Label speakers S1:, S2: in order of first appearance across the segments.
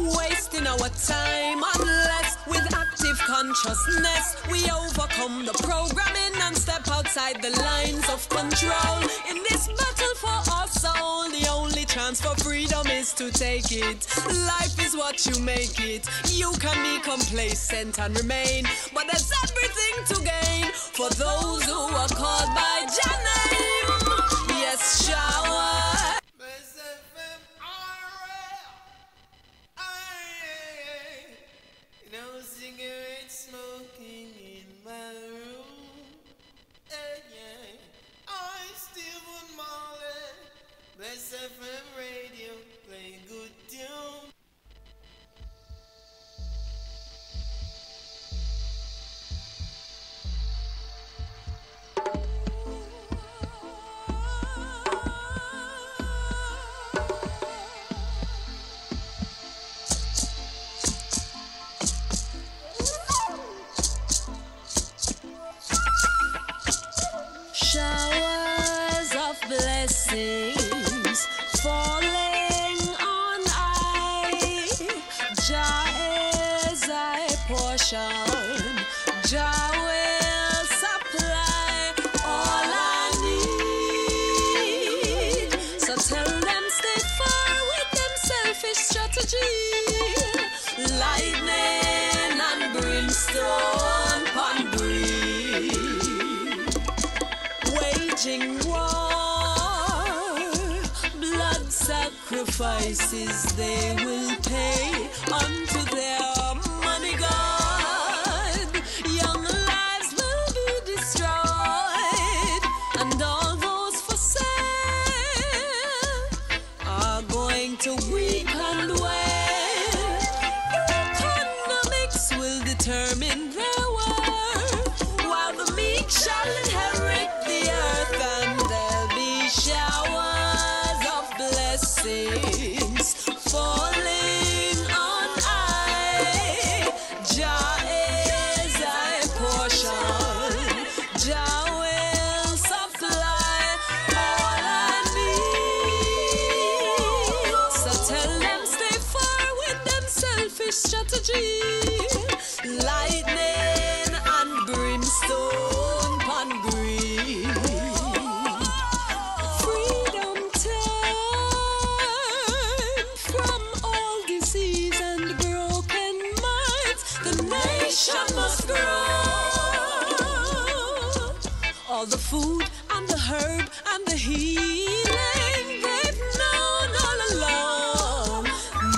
S1: wasting our time unless with active consciousness we overcome the programming and step outside the lines of control. In this battle for our soul, the only chance for freedom is to take it. Life is what you make it. You can be complacent and remain, but there's everything to gain for those who are called by Jah name. Yes, shower.
S2: No cigarette smoking in my room. Yeah. I still want Marley. Bless FM radio, play good tune.
S1: Showers of blessings falling on I. Jah is thy portion. Jah will supply all I need. So tell them stay far with them selfish strategy. Lightning and brimstone pon breeze. Waging war, blood sacrifices they will pay unto their money god. Young lives will be destroyed, and all those for sale are going to weep and wail. Economics will determine their worth, while the meek shall inherit the earth, and there'll be showers of blessings falling on I. Jah is thy portion. Jah will supply all I need. So tell them stay far with them selfish strategy. Lightning and brimstone pon green. Freedom time from all disease and broken minds. The nation must grow. All the food and the herb and the healing they've known all along,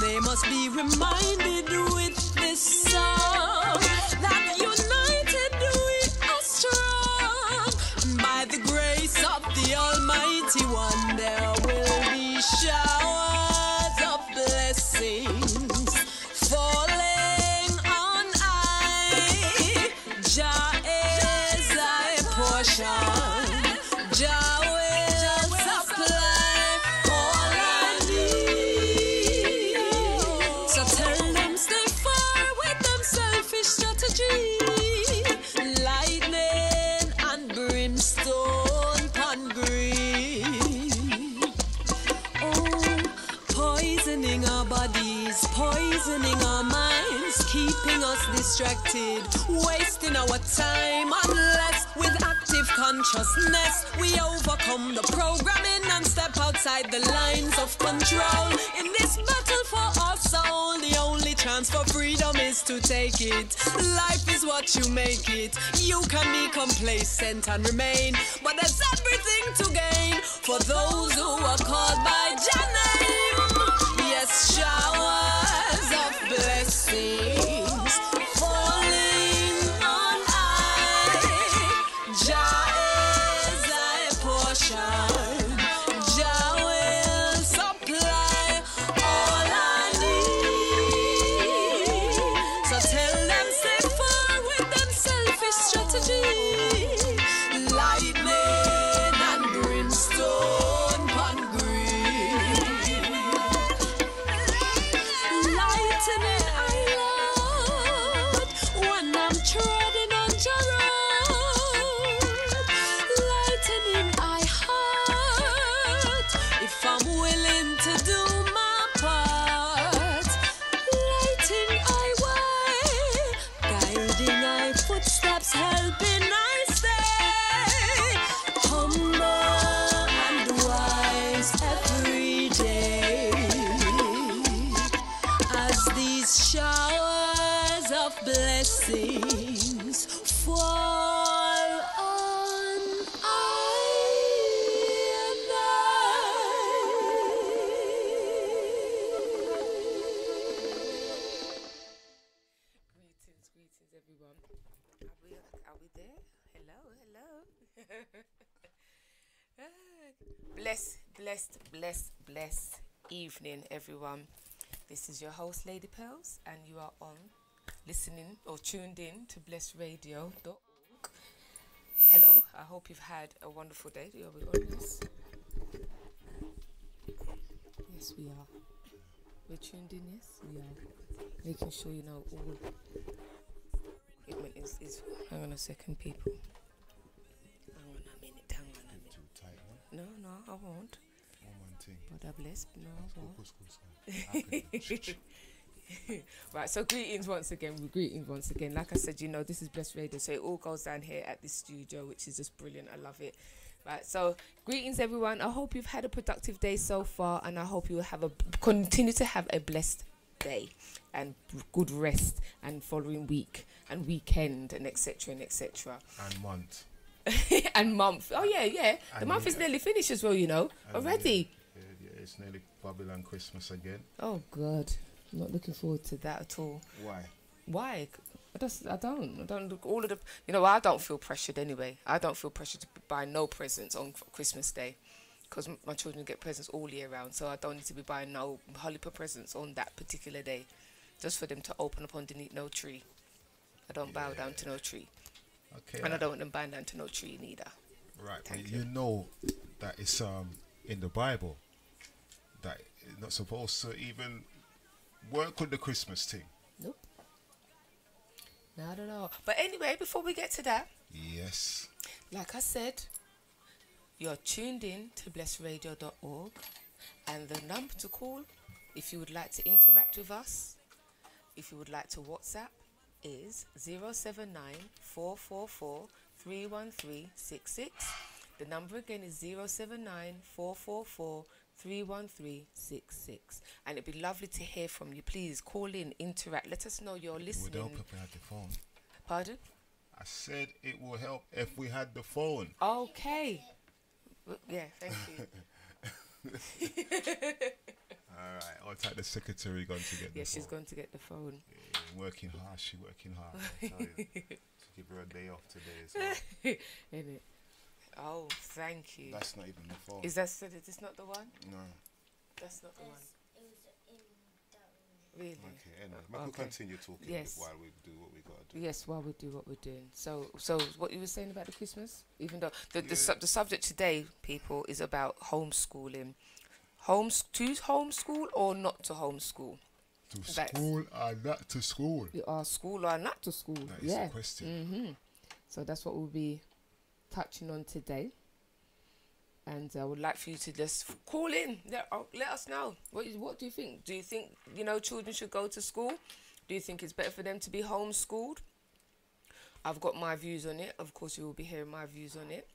S1: they must be reminded with this song that united we are strong. By the grace of the Almighty One, there will be showers of blessings falling on I. Jah is thy portion. Jah will supply all I need. So tell them stay far with them selfish strategy. Lightning and brimstone pon green. Oh, poisoning our bodies, poisoning our minds, keeping us distracted, wasting our time unless with active consciousness we overcome the programming and step outside the lines of control. In this battle for our soul, the only chance for freedom is to take it. Life is what you make it. You can be complacent and remain, but there's everything to gain for those who are called by Jah name. Yes, showers of blessings falling on I. Jah is thy portion. Jah will supply all I need. So tell them stay far with them selfish strategy. Lightning and brimstone pon green. these showers of blessings fall on
S3: Greetings, everyone. Are we there? Hello. Blessed evening, everyone. This is your host, Lady Pearlz, and you are listening or tuned in to blessradio.org. Hello, I hope you've had a wonderful day. Are we on this? Yes, we are. We're tuned in, yes, we are. Making sure you know all equipment is. Hang on a second, people. Hang on a minute.
S4: Too tight, huh?
S3: No, I won't.
S4: One thing.
S3: But I bless. No, I won't.
S4: Cool.
S3: Right, so greetings once again. Like I said, you know, this is Blessed Radio, so it all goes down here at this studio, which is just brilliant. I love it. Right, so greetings, everyone. I hope you've had a productive day so far, and I hope you will continue to have a blessed day and good rest and following week and weekend and etc.
S4: And month.
S3: And month. Oh yeah. The
S4: And
S3: month is nearly finished as well, you know, already.
S4: Yeah, it's nearly Babylon Christmas again.
S3: Oh God, I'm not looking forward to that at all.
S4: Why?
S3: I don't look all of the. You know, I don't feel pressured anyway. I don't feel pressured to buy no presents on Christmas Day, because my children get presents all year round. So I don't need to be buying no Hollywood presents on that particular day, just for them to open up underneath no tree. I don't bow down to no tree.
S4: Okay.
S3: And I don't want them bowing down to no tree neither.
S4: Right.
S3: Thank
S4: you know that it's in the Bible that it's not supposed to even work with the Christmas thing.
S3: Nope. Not at all. But anyway, before we get to that,
S4: Yes.
S3: like I said, you're tuned in to blessradio.org, and the number to call if you would like to interact with us, if you would like to WhatsApp, is 079-444-31366. The number again is 079-444-31366. And it'd be lovely to hear from you. Please call in, interact, let us know you're
S4: It would
S3: listening.
S4: help if we had the phone.
S3: Pardon?
S4: I said it will help if we had the phone.
S3: Okay. Yeah, thank you.
S4: All right. I'll take the secretary going to get the
S3: Yeah,
S4: phone.
S3: she's going to get the phone.
S4: Yeah, working hard. She's working hard. I tell you. To give her a day off today as well.
S3: Isn't it? Oh, thank you.
S4: That's not even the phone.
S3: Is this not the one?
S4: No.
S3: That's not the one.
S5: It was in that room.
S3: Really?
S4: Okay, anyway, we'll
S3: Okay.
S4: continue talking
S3: Yes.
S4: while we do what we got to do.
S3: Yes, while we do what we're doing. So what you were saying about the Christmas? Even though the
S4: Yeah.
S3: subject today, people, is about homeschooling. To homeschool or not to homeschool?
S4: To
S3: That's-
S4: school or not to school?
S3: You are school or not to school?
S4: That is the question.
S3: So that's what we'll be touching on today. And I would like for you to just call in. Let us know. What do you think? Do you think, children should go to school? Do you think it's better for them to be homeschooled? I've got my views on it. Of course, you will be hearing my views on it.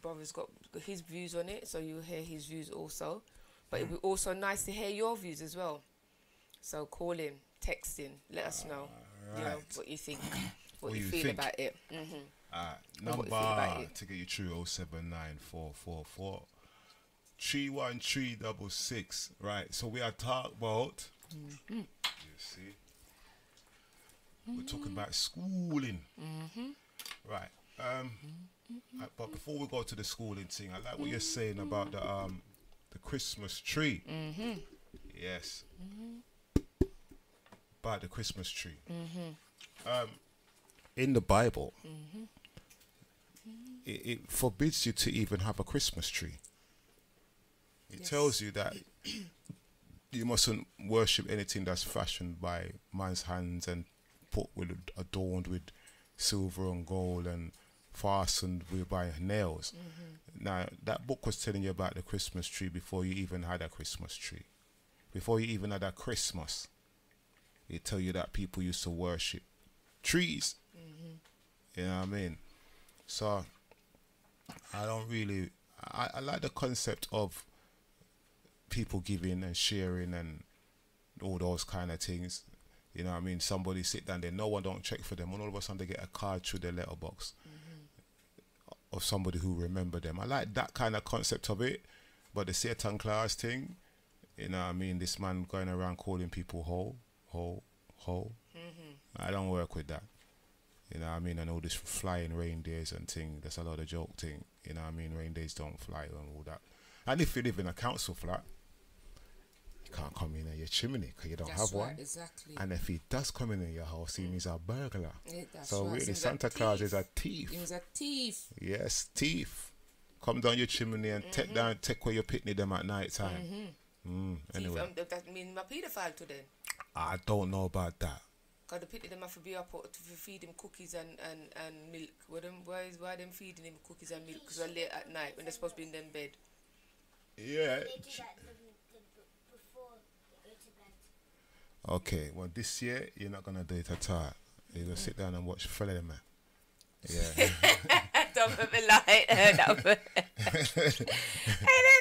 S3: Brother's got his views on it, so you'll hear his views also. But it'd be also nice to hear your views as well. So call in, text in, let us know,
S4: Right.
S3: what you think,
S4: What
S3: what you
S4: you
S3: feel
S4: think.
S3: about it.
S4: What you
S3: feel about
S4: number
S3: it.
S4: to get you through 079-444-31366. Right, so we are talking about, you see, we're talking about schooling. Right. But before we go to the schooling thing, I like what you're saying about the Christmas tree. Yes. About the Christmas tree. In the Bible, it forbids you to even have a Christmas tree. It tells you that you mustn't worship anything that's fashioned by man's hands and adorned with silver and gold and fastened by nails. Now, that book was telling you about the Christmas tree before you even had a Christmas tree. Before you even had a Christmas, it tell you that people used to worship trees. You know what I mean? So, I don't really... I like the concept of people giving and sharing and all those kind of things. You know what I mean? Somebody sit down there, no one don't check for them, and all of a sudden they get a card through their letterbox of somebody who remember them. I like that kind of concept of it, but the Satan Claus thing, you know what I mean? This man going around calling people ho. I don't work with that. You know what I mean? And all this flying reindeers and thing, that's a lot of joke thing. You know what I mean? Reindeers don't fly and all that. And if you live in a council flat, you can't come in your chimney because you don't have one.
S3: Exactly.
S4: And if he does come in your house, he means a burglar.
S3: Yeah, that's
S4: so
S3: right.
S4: really, Santa Claus is a thief.
S3: He's a thief.
S4: Yes, thief. Come down your chimney and take where you picnic them at night time. Anyway.
S3: That means my paedophile to them.
S4: I don't know about that.
S3: Because the picnic them have to be up to feed him cookies and milk. Why them feeding him cookies and milk? Because they're late at night when they're supposed to be in them bed.
S4: Yeah.
S5: They do that before they go to bed.
S4: Okay, well this year you're not gonna do it at all. You're gonna sit down and watch Fella Man. Yeah.
S3: Don't put me like I heard that word. I heard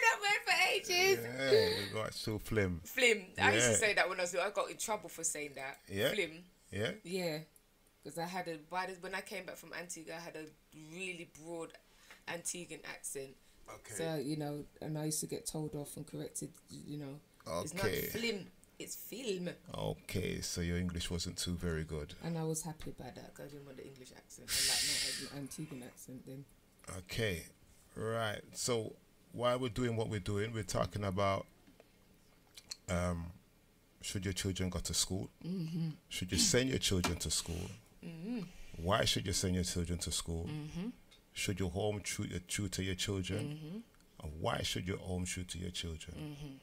S3: that word for ages.
S4: Yeah, you got so flim.
S3: Flim. I used to say that when I got in trouble for saying that.
S4: Yeah.
S3: Flim.
S4: Yeah.
S3: Yeah. Because I had when I came back from Antigua, I had a really broad Antiguan accent.
S4: Okay.
S3: So, you know, and I used to get told off and corrected, you know.
S4: Okay.
S3: It's not flim, it's film.
S4: Okay, so your English wasn't too very good.
S3: And I was happy about that because I didn't want the English accent. I like my Antiguan accent then.
S4: Okay, right. So while we're doing what we're doing, we're talking about should your children go to school? Should you send your children to school? Why should you send your children to school? Should your home tutor your children? And why should your home tutor your children?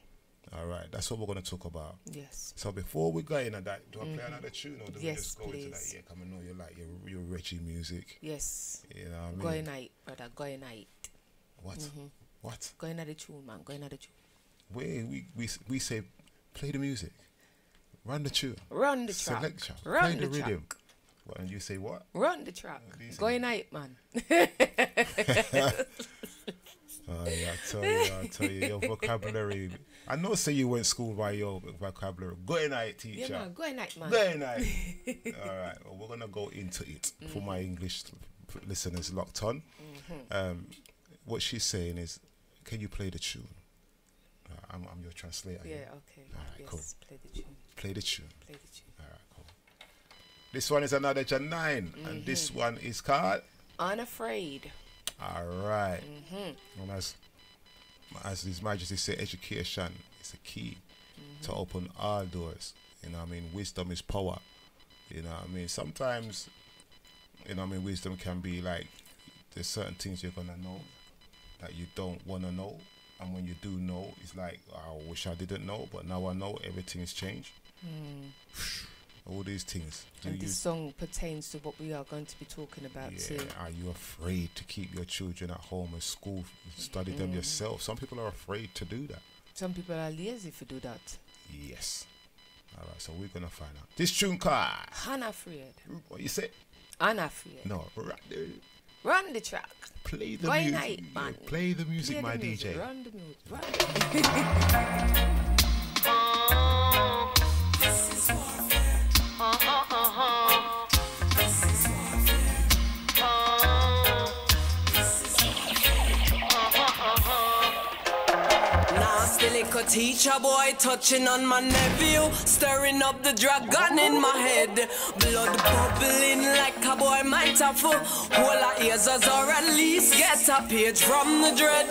S4: All right, that's what we're going to talk about.
S3: Yes.
S4: So before we go into that, do I play another tune or do we
S3: Yes,
S4: just go into that?
S3: please.
S4: Yeah, come on, know you like your Reggie music.
S3: Yes.
S4: You know what I mean?
S3: Going night, brother, going night.
S4: What? What?
S3: Going at the tune, man, going at the tune.
S4: We say play the music, run the tune,
S3: Run the track.
S4: selection,
S3: Run
S4: play the
S3: the
S4: rhythm.
S3: track.
S4: What, and you say what?
S3: Run the track.
S4: Decent.
S3: Going night, man.
S4: Oh yeah, I tell you, your vocabulary. I know, say you went school by your vocabulary. Go night, teacher.
S3: Yeah, man, going night, man.
S4: Go night. All right, well, we're gonna go into it for my English listeners locked on. What she's saying is, can you play the tune? I'm your translator.
S3: Yeah,
S4: here.
S3: okay.
S4: All right,
S3: Yes,
S4: cool.
S3: play the tune.
S4: Play the tune.
S3: Play the tune.
S4: All right, cool. This one is another Jan 9, and this one is called
S3: Unafraid.
S4: All right. And as His Majesty said, education is a key to open all doors. You know what I mean? Wisdom is power. You know what I mean? Sometimes, you know what I mean, wisdom can be like, there's certain things you're going to know that you don't want to know. And when you do know, it's like, oh, I wish I didn't know, but now I know everything's changed. All these things.
S3: And this song pertains to what we are going to be talking about too.
S4: Are you afraid to keep your children at home at school, study them yourself? Some people are afraid to do that.
S3: Some people are lazy to do that.
S4: Yes. All right, so we're gonna find out. This tune card.
S3: Unafraid.
S4: What you say?
S3: Unafraid.
S4: No,
S3: Run the track.
S4: play the
S3: Going
S4: music.
S3: night, man.
S4: Play the music,
S3: Play
S4: my
S3: the music.
S4: DJ.
S3: Run the music. Run the
S1: Nasty little teacher boy touching on my nephew, stirring up the dragon in my head. Blood bubbling like a boy might have full. Whole of ears or at least get a page from the dread.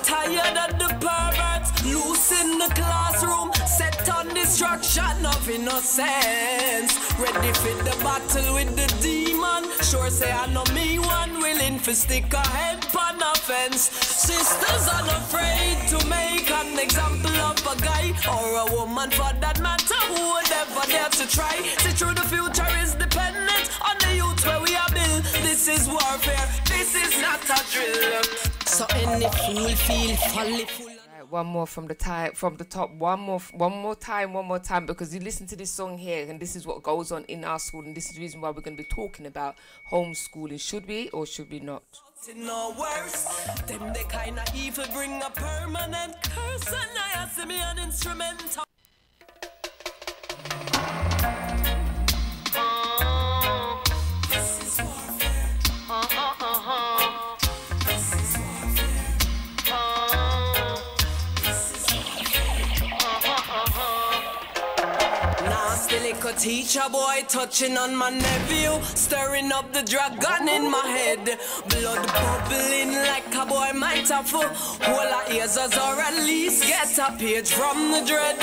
S1: Tired of the perverts, loose in the classroom, set on destruction of innocence. Ready for the battle with the demon. Sure say I know me one willing for stick a head on a fence. Sisters unafraid to make an example of a guy or a woman for that matter who would ever dare to try. See through the future is dependent on the youth where we are built. This is warfare, this is not a drill. So any fool feel folly full.
S3: one more from the top, one more time, because you listen to this song here, and this is what goes on in our school, and this is the reason why we're going to be talking about homeschooling. Should we or should we not?
S1: No worse, them they kind of evil bring a permanent curse, and I see me an instrumental. Nasty little teacher boy touching on my nephew, stirring up the dragon in my head. Blood bubbling like a boy might have full. Whole of ears or at least get a page from the dread.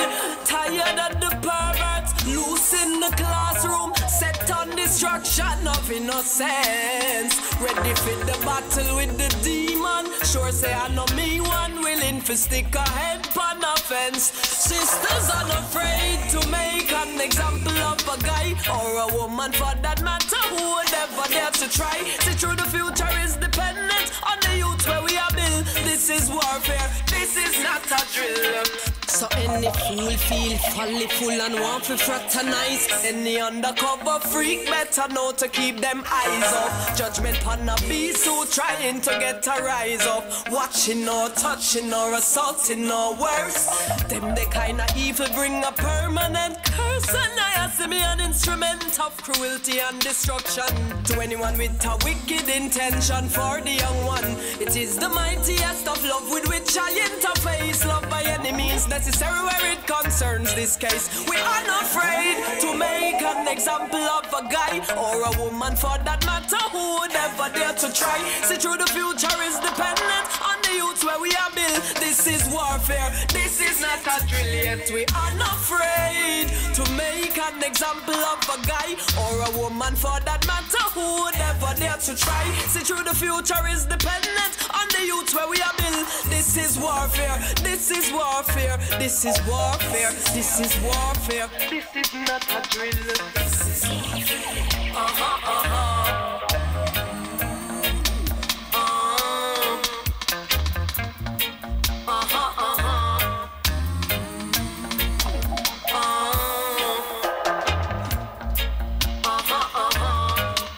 S1: Tired of the perverts, loose in the classroom, set on destruction of innocence. Ready for the battle with the demon. Sure say I know me one willing for stick a head on a fence. Sisters unafraid to make an example of a guy or a woman for that matter who would ever dare to try. See through the future is dependent on the youth where we are built. This is warfare, this is not a drill. So any fool feel folly full and want to fraternize. Any undercover freak better know to keep them eyes off. Judgment on a beast who trying to get a rise up. Watching or touching or assaulting or worse. Them the kind of evil bring a permanent curse. And I see me an instrument of cruelty and destruction. To anyone with a wicked intention for the young one. It is the mightiest of love with which I interface. Love by any means necessary where it concerns this case. We are not afraid to make an example of a guy or a woman for that matter who would ever dare to try. See through the future is dependent on the youth where we are built. This is warfare, this is not a drill yet. We are not afraid to make an example of a guy or a woman for that matter who would ever dare to try. See through the future is dependent on the youth where we are built. This is warfare, this is warfare, this is warfare, this is warfare. This is not a drill. This is warfare.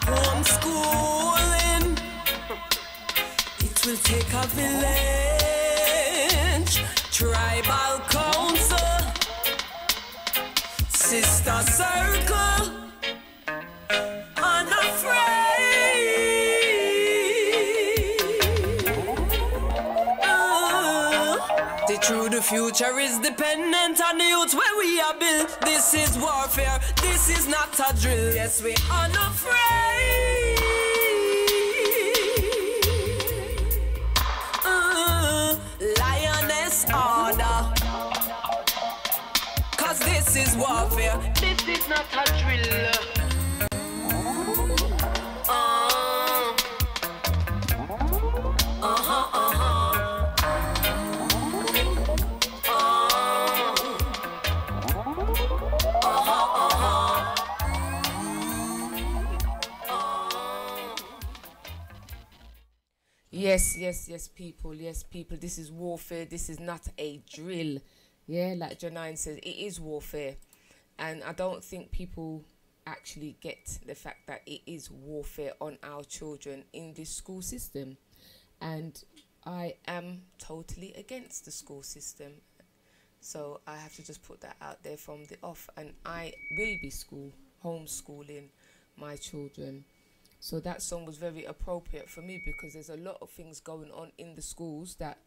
S1: Homeschooling. It will take a village. Tribal council. Sister circle. Through the future is dependent on the youth where we are built. This is warfare, this is not a drill. Yes, we are not afraid. Lioness order. Cause this is warfare, this is not a drill.
S3: Yes, people. Yes, people. This is warfare. This is not a drill. Yeah, like Janine says, it is warfare. And I don't think people actually get the fact that it is warfare on our children in this school system. And I am totally against the school system. So I have to just put that out there from the off. And I will be homeschooling my children. So that song was very appropriate for me because there's a lot of things going on in the schools that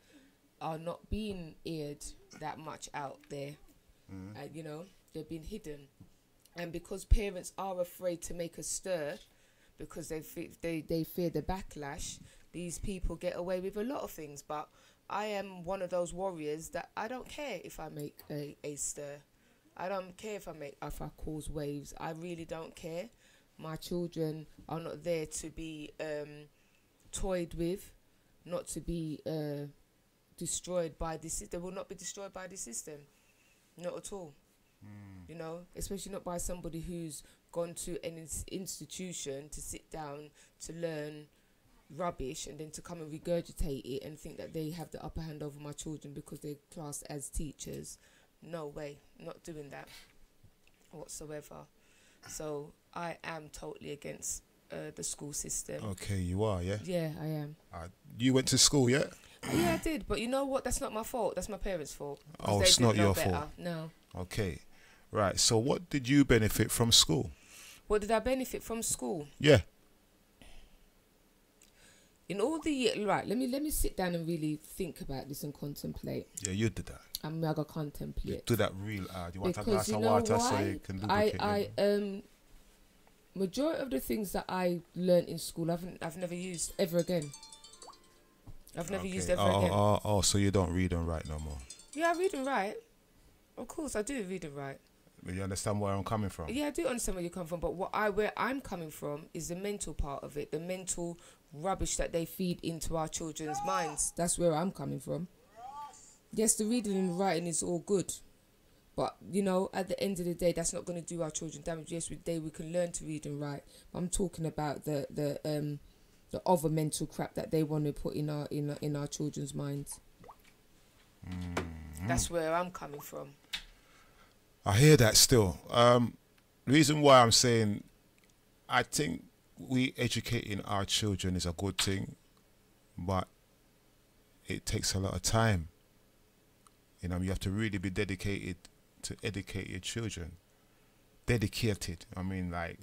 S3: are not being aired that much out there. You know, they're being hidden. And because parents are afraid to make a stir because they fear the backlash, these people get away with a lot of things. But I am one of those warriors that I don't care if I make a stir. I don't care if I cause waves. I really don't care. My children are not there to be toyed with, not to be destroyed by this system. They will not be destroyed by the system, not at all. You know, especially not by somebody who's gone to an institution to sit down to learn rubbish and then to come and regurgitate it and think that they have the upper hand over my children because they're classed as teachers. No way, not doing that whatsoever. So I am totally against the school system.
S4: Okay, you are, yeah?
S3: Yeah, I am.
S4: You went to school, yeah?
S3: Yeah, I did. But you know what? That's not my fault. That's my parents' fault.
S4: Oh, it's not your fault?
S3: No.
S4: Okay. Right. So what did you benefit from school?
S3: What did I benefit from school?
S4: Yeah.
S3: In all the year, right? Let me sit down and really think about this and contemplate.
S4: Yeah, you did that.
S3: I'm mega contemplate.
S4: You do that real hard. You want a
S3: Because
S4: glass
S3: you
S4: of
S3: know
S4: water so
S3: why?
S4: you can lubricate your-
S3: Majority of the things that I learned in school, I've never used ever again. I've never used ever again.
S4: Oh, so you don't read and write no more.
S3: Yeah, I read and write. Of course, I do read and write.
S4: But you understand where I'm coming from?
S3: Yeah, I do understand where you come from, but where I'm coming from is the mental part of it, the mental rubbish that they feed into our children's minds. That's where I'm coming from. Yes, the reading and writing is all good, but you know, at the end of the day, that's not going to do our children damage. Yes, we can learn to read and write, but I'm talking about the other mental crap that they want to put in our children's minds. That's where I'm coming from.
S4: I hear that still. Reason why I'm saying I think we educating our children is a good thing, but it takes a lot of time. You know, you have to really be dedicated to educate your children. Dedicated. I mean, like,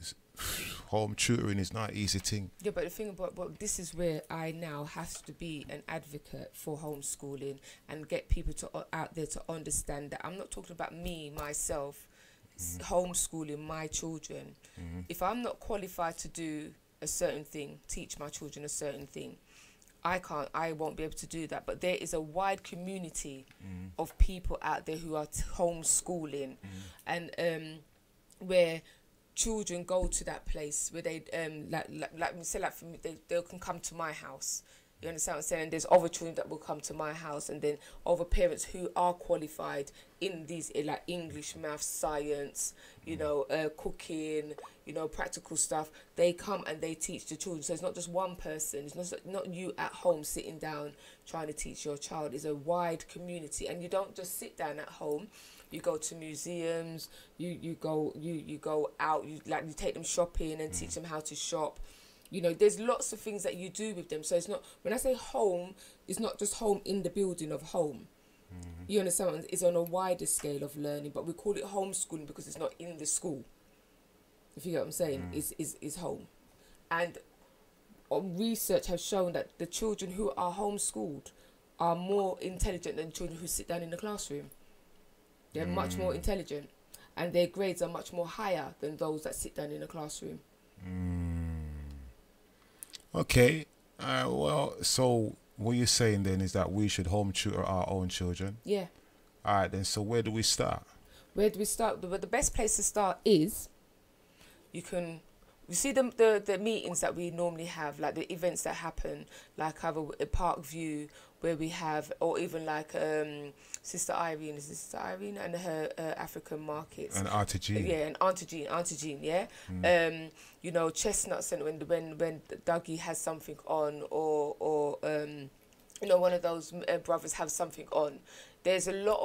S4: home tutoring is not an easy thing.
S3: Yeah, but the thing about this is where I now have to be an advocate for homeschooling and get people out there to understand that I'm not talking about me, myself, homeschooling my children. If I'm not qualified to do a certain thing, teach my children a certain thing, I won't be able to do that. But there is a wide community of people out there who are homeschooling, and where children go to that place where they like for me, they can come to my house. You understand what I'm saying? There's other children that will come to my house, and then other parents who are qualified in these like English, math, science, you know, cooking, you know, practical stuff. They come and they teach the children. So it's not just one person. It's not you at home sitting down trying to teach your child. It's a wide community, and you don't just sit down at home. You go to museums. You go out. You take them shopping and teach them how to shop. You know, there's lots of things that you do with them. So it's not, when I say home, it's not just home in the building of home. You understand? It's on a wider scale of learning, but we call it homeschooling because it's not in the school. If you get what I'm saying, is home. And research has shown that the children who are homeschooled are more intelligent than children who sit down in the classroom. They're much more intelligent, and their grades are much more higher than those that sit down in the classroom.
S4: Okay. Well, so what you're saying then is that we should home tutor our own children.
S3: Yeah.
S4: All right, then. So where do we start?
S3: Where do we start? The best place to start is you see the meetings that we normally have, like the events that happen, like have a Park View where we have, or even like Sister Irene and her African markets.
S4: And Auntie Jean.
S3: Yeah, and Auntie Jean, yeah. You know, Chestnut Centre when Dougie has something on, or you know, one of those brothers have something on. There's a lot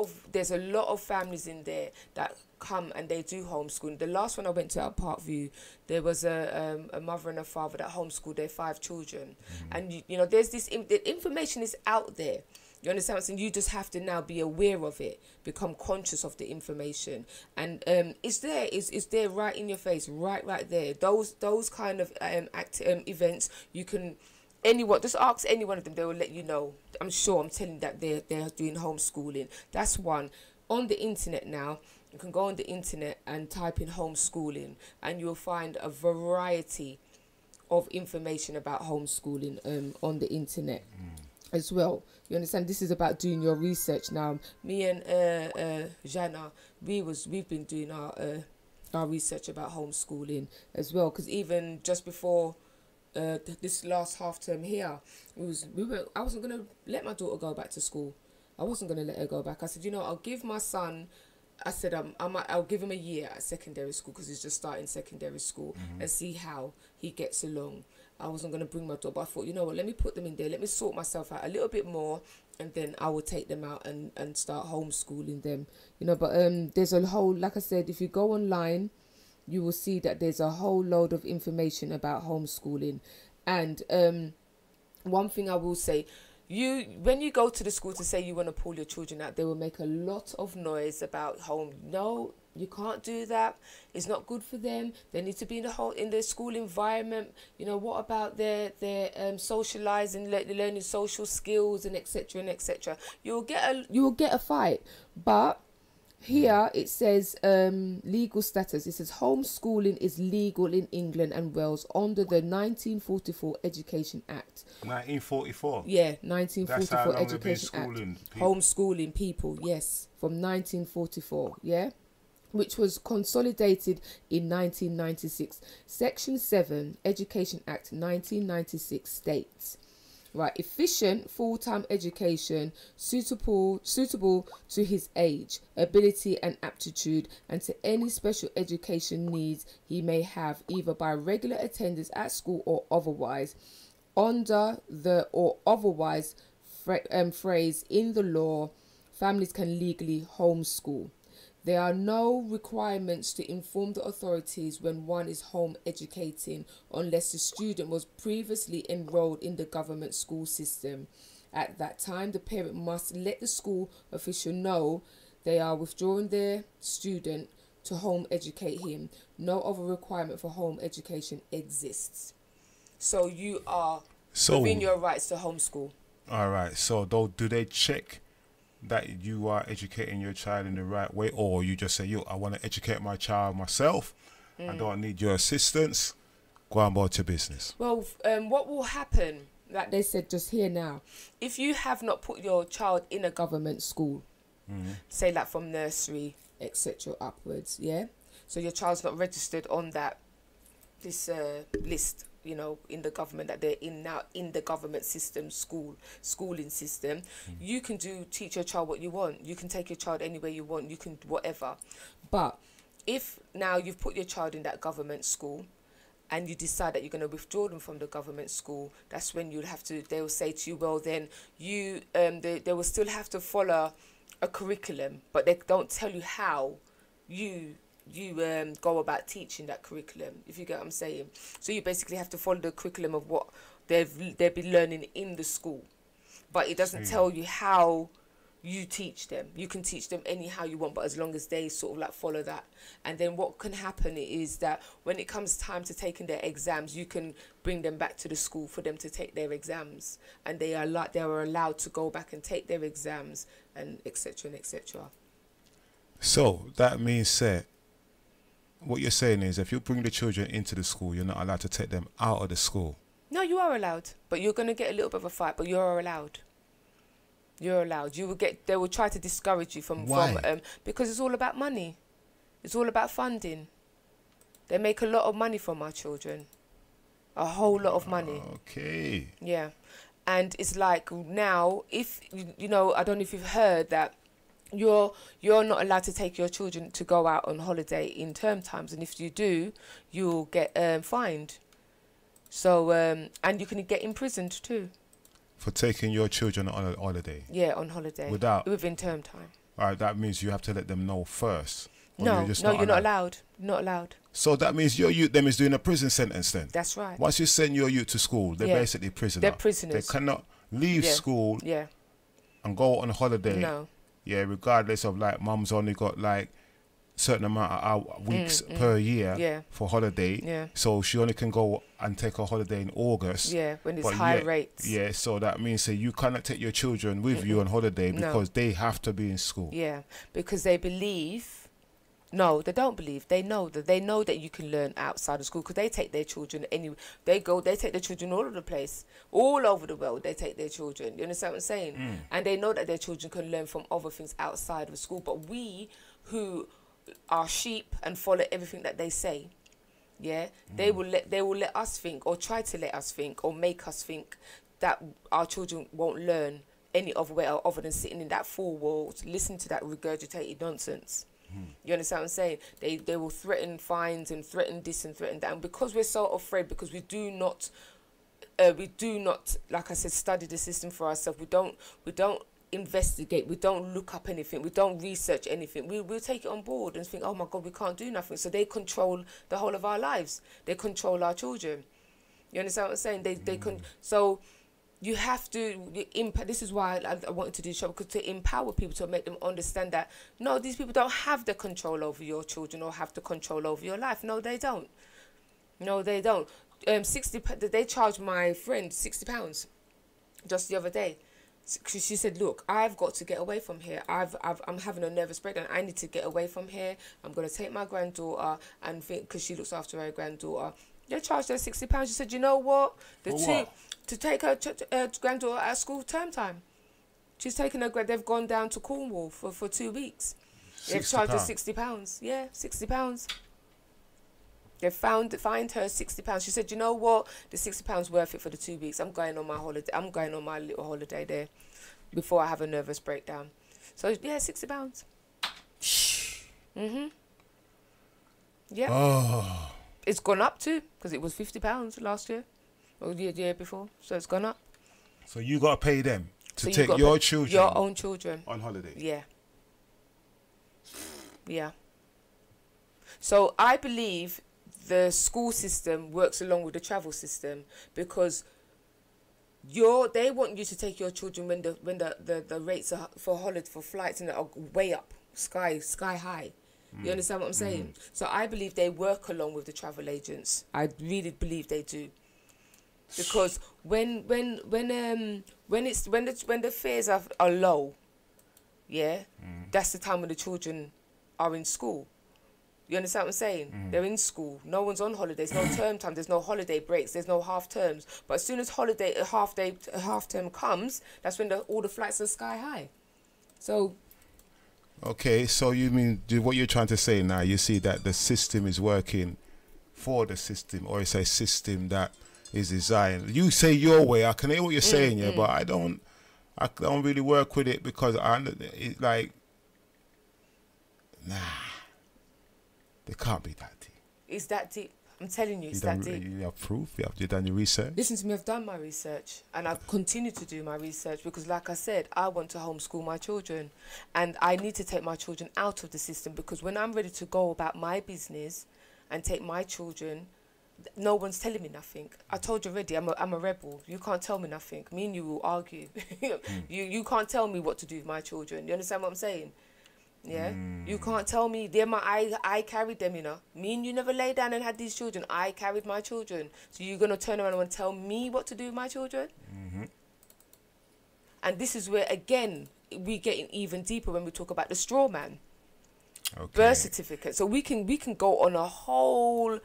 S3: of families in there that come and they do homeschooling. The last one I went to at Parkview, there was a mother and a father that homeschooled their 5 children, and you know, there's this the information is out there. You understand what I'm saying? You just have to now be aware of it, become conscious of the information, and it's there right in your face, right there. Those kind of events, you can. Just ask any one of them, they will let you know. I'm sure, I'm telling you that they're doing homeschooling. That's one. On the internet now, you can go on the internet and type in homeschooling, and you'll find a variety of information about homeschooling on the internet as well. You understand? This is about doing your research now. Me and Jana, we've been doing our research about homeschooling as well, because even just before this last half term here, I wasn't gonna let my daughter go back to school. I wasn't gonna let her go back. I said, you know, I'll give my son. I said, I'll give him a year at secondary school because he's just starting secondary school and see how he gets along. I wasn't gonna bring my daughter, but I thought, you know what, let me put them in there. Let me sort myself out a little bit more, and then I will take them out and start homeschooling them. You know, but there's a whole, like I said, if you go online, you will see that there's a whole load of information about homeschooling. And one thing I will say, when you go to the school to say you want to pull your children out, they will make a lot of noise about home. No, You can't do that. It's not good for them. They need to be in the school environment. You know, what about their socializing, learning social skills and etc. and etc. You will get a fight. But here it says legal status. It says homeschooling is legal in England and Wales under the 1944 Education Act.
S4: 1944.
S3: Yeah, 1944
S4: That's how long they've been
S3: Education Act.
S4: schooling people.
S3: Homeschooling people, yes, from 1944. Yeah. Which was consolidated in 1996. Section 7, Education Act 1996 states, right, efficient full-time education suitable to his age, ability and aptitude, and to any special education needs he may have, either by regular attendance at school or otherwise, under the or otherwise phrase in the law, families can legally homeschool. There are no requirements to inform the authorities when one is home educating unless the student was previously enrolled in the government school system. At that time, the parent must let the school official know they are withdrawing their student to home educate him. No other requirement for home education exists. So you are within your rights to homeschool. All
S4: right. So do they check that you are educating your child in the right way, or you just say, yo, I want to educate my child myself, I don't need your assistance, go on about your business?
S3: Well, what will happen, like they said just here now, if you have not put your child in a government school, say like from nursery etc upwards, yeah, so your child's not registered on this list, you know, in the government, that they're in now in the government system, schooling system, you can teach your child what you want. You can take your child anywhere you want. You can whatever. But if now you've put your child in that government school and you decide that you're going to withdraw them from the government school, that's when you'll have to, they will say to you, well then you they will still have to follow a curriculum, but they don't tell you how you go about teaching that curriculum, if you get what I'm saying. So you basically have to follow the curriculum of what they've been learning in the school, but it doesn't tell you how you teach them. You can teach them anyhow you want, but as long as they sort of like follow that. And then what can happen is that when it comes time to taking their exams, you can bring them back to the school for them to take their exams, and they are allowed to go back and take their exams and etc and etc.
S4: So that means what you're saying is, if you bring the children into the school, you're not allowed to take them out of the school.
S3: No, you are allowed, but you're going to get a little bit of a fight, but you're allowed. You're allowed. They will try to discourage you from because it's all about money. It's all about funding. They make a lot of money from our children. A whole lot of money.
S4: Okay.
S3: Yeah. And it's like now, if you know, I don't know if you've heard that you're not allowed to take your children to go out on holiday in term times, and if you do, you'll get fined. So and you can get imprisoned too. For
S4: taking your children on a holiday?
S3: Yeah, on holiday. Within term time.
S4: All right, that means you have to let them know first.
S3: No, you're not allowed. Not allowed.
S4: So that means your youth them is doing a prison sentence then?
S3: That's right.
S4: Once you send your youth to school, they're basically prisoners.
S3: They're prisoners.
S4: They cannot leave school and go on holiday.
S3: No.
S4: Yeah, regardless of like mum's only got like certain amount of weeks per year for holiday. Yeah. So she only can go and take a holiday in August.
S3: Yeah, when it's high rates.
S4: Yeah, so that means you cannot take your children with you on holiday because they have to be in school.
S3: Yeah, because they believe. No, they don't believe. They know that you can learn outside of school, because they take their children anywhere. They take their children all over the place, all over the world. They take their children. You understand what I'm saying? And they know that their children can learn from other things outside of school. But we who are sheep and follow everything that they say, they will let us think, or try to let us think, or make us think that our children won't learn any other way other than sitting in that four walls, listening to that regurgitated nonsense. You understand what I'm saying? They will threaten fines and threaten this and threaten that, and because we're so afraid, because we do not, like I said, study the system for ourselves. We don't investigate. We don't look up anything. We don't research anything. We'll take it on board and think, oh my God, we can't do nothing. So they control the whole of our lives. They control our children. You understand what I'm saying? So you have to this is why I wanted to do the show, because to empower people, to make them understand that no, these people don't have the control over your children or have the control over your life. No, they don't. No, they don't. 60. They charged my friend £60 just the other day. She said, "Look, I've got to get away from here. I'm having a nervous breakdown. I need to get away from here. I'm gonna take my granddaughter and think, because she looks after her granddaughter." They charged her £60. She said, "You know what? To take her granddaughter at school term time. She's taking her. They've gone down to Cornwall for 2 weeks. They've charged her £60. Yeah, £60. They fined her £60. She said, "You know what? The £60 worth it for the 2 weeks. I'm going on my holiday. I'm going on my little holiday there before I have a nervous breakdown." So yeah, £60. Yeah.
S4: Oh.
S3: It's gone up too, because it was £50 last year or the year before. So it's gone up.
S4: So you got to pay them to
S3: So
S4: take your children,
S3: your own children,
S4: on holiday.
S3: Yeah. Yeah. So I believe the school system works along with the travel system, because they want you to take your children when the rates are for holiday, for flights, and are way up, sky high. You understand what I'm saying? So I believe they work along with the travel agents. I really believe they do. Because when the fares are low, yeah, that's the time when the children are in school. You understand what I'm saying? They're in school. No one's on holidays. No term time. There's no holiday breaks. There's no half terms. But as soon as half term comes, that's when all the flights are sky high. So.
S4: Okay, so you mean what you're trying to say now? You see that the system is working for the system, or it's a system that is designed. You say your way. I can hear what you're saying, yeah, but I don't really work with it, because it's like, nah. They can't be that deep.
S3: It's that deep. I'm telling you, it's that deep.
S4: You have proof? You've done your research?
S3: Listen to me, I've done my research, and I continue to do my research, because like I said, I want to homeschool my children, and I need to take my children out of the system, because when I'm ready to go about my business and take my children, no one's telling me nothing. I told you already, I'm a rebel. You can't tell me nothing. Me and you will argue. You can't tell me what to do with my children. You understand what I'm saying? Yeah, you can't tell me. I carried them, you know. Me and you never lay down and had these children. I carried my children. So you're gonna turn around and tell me what to do with my children? And this is where, again, we get even deeper when we talk about the straw man, birth certificate. So we can go on a whole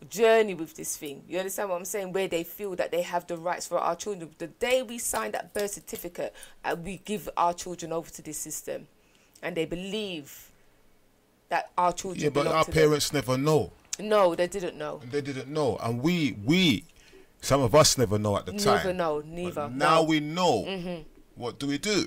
S3: journey with this thing. You understand what I'm saying? Where they feel that they have the rights for our children. The day we sign that birth certificate, we give our children over to this system. And they believe that our children.
S4: Yeah, but our parents never know.
S3: No, they didn't know.
S4: They didn't know, and we, some of us never know at the time.
S3: Never know, neither.
S4: But now we know. What do we do?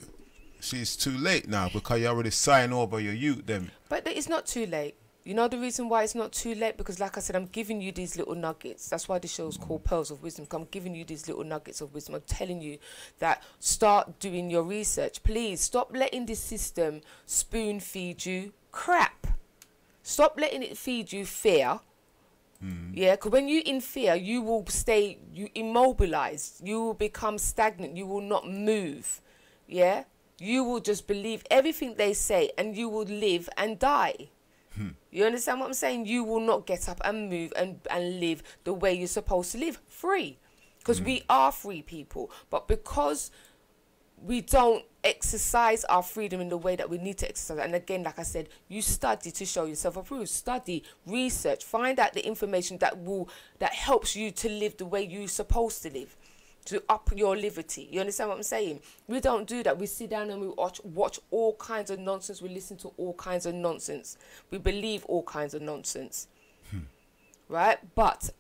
S4: See, it's too late now, because you already signed over your youth. Them.
S3: But it's not too late. You know the reason why it's not too late? Because like I said, I'm giving you these little nuggets. That's why the show's called Pearlz of Wisdom. I'm giving you these little nuggets of wisdom. I'm telling you that start doing your research. Please stop letting this system spoon feed you crap. Stop letting it feed you fear. Yeah, because when you're in fear, you will stay immobilized. You will become stagnant. You will not move. Yeah, you will just believe everything they say, and you will live and die. You understand what I'm saying? You will not get up and move and live the way you're supposed to live, free. Because we are free people. But because we don't exercise our freedom in the way that we need to exercise, and again, like I said, you study to show yourself approved. Study, research, find out the information that helps you to live the way you're supposed to live, to up your liberty. You understand what I'm saying? We don't do that. We sit down and we watch all kinds of nonsense. We listen to all kinds of nonsense. We believe all kinds of nonsense. Right? But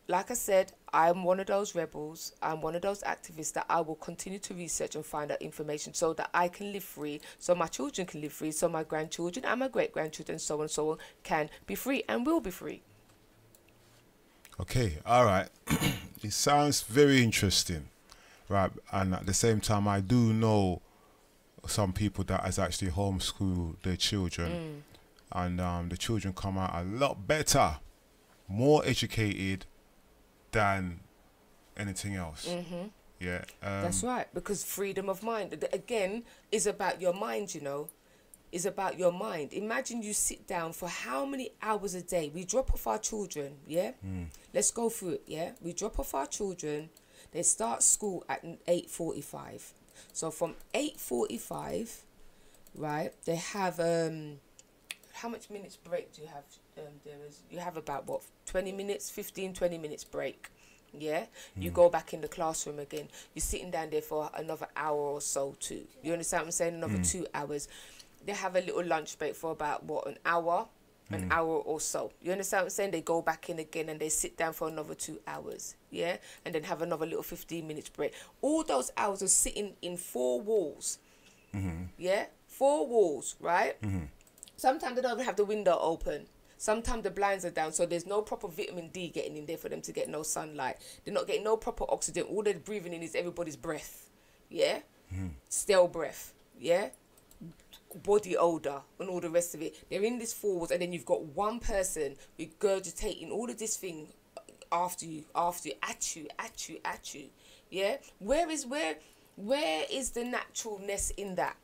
S3: like I said, I'm one of those rebels. I'm one of those activists that I will continue to research and find out information so that I can live free, so my children can live free, so my grandchildren and my great-grandchildren, so on and so on, can be free and will be free.
S4: Okay, all right. It sounds very interesting, right? And at the same time, I do know some people that has actually homeschooled their children, and the children come out a lot better, more educated than anything else. Yeah.
S3: That's right, because freedom of mind, again, is about your mind, you know. Is about your mind. Imagine you sit down for how many hours a day. We drop off our children, yeah? Let's go through it, yeah? We drop off our children. They start school at 8:45. So from 8:45, right, they have, how much minutes break do you have? You have about, what, 20 minutes, 15, 20 minutes break. Yeah, you go back in the classroom again. You're sitting down there for another hour or so too. You understand what I'm saying? Another 2 hours. They have a little lunch break for about, what, an hour or so. You understand what I'm saying? They go back in again and they sit down for another 2 hours. Yeah, and then have another little 15 minutes break. All those hours are sitting in 4 walls. Yeah, 4 walls, right? Sometimes they don't even have the window open. Sometimes the blinds are down, so there's no proper vitamin D getting in there for them to get no sunlight. They're not getting no proper oxygen. All they're breathing in is everybody's breath. Yeah? Stale breath. Yeah? Body odor and all the rest of it. They're in this 4 walls, and then you've got one person regurgitating all of this thing after you, at you. Yeah? Where is the naturalness in that?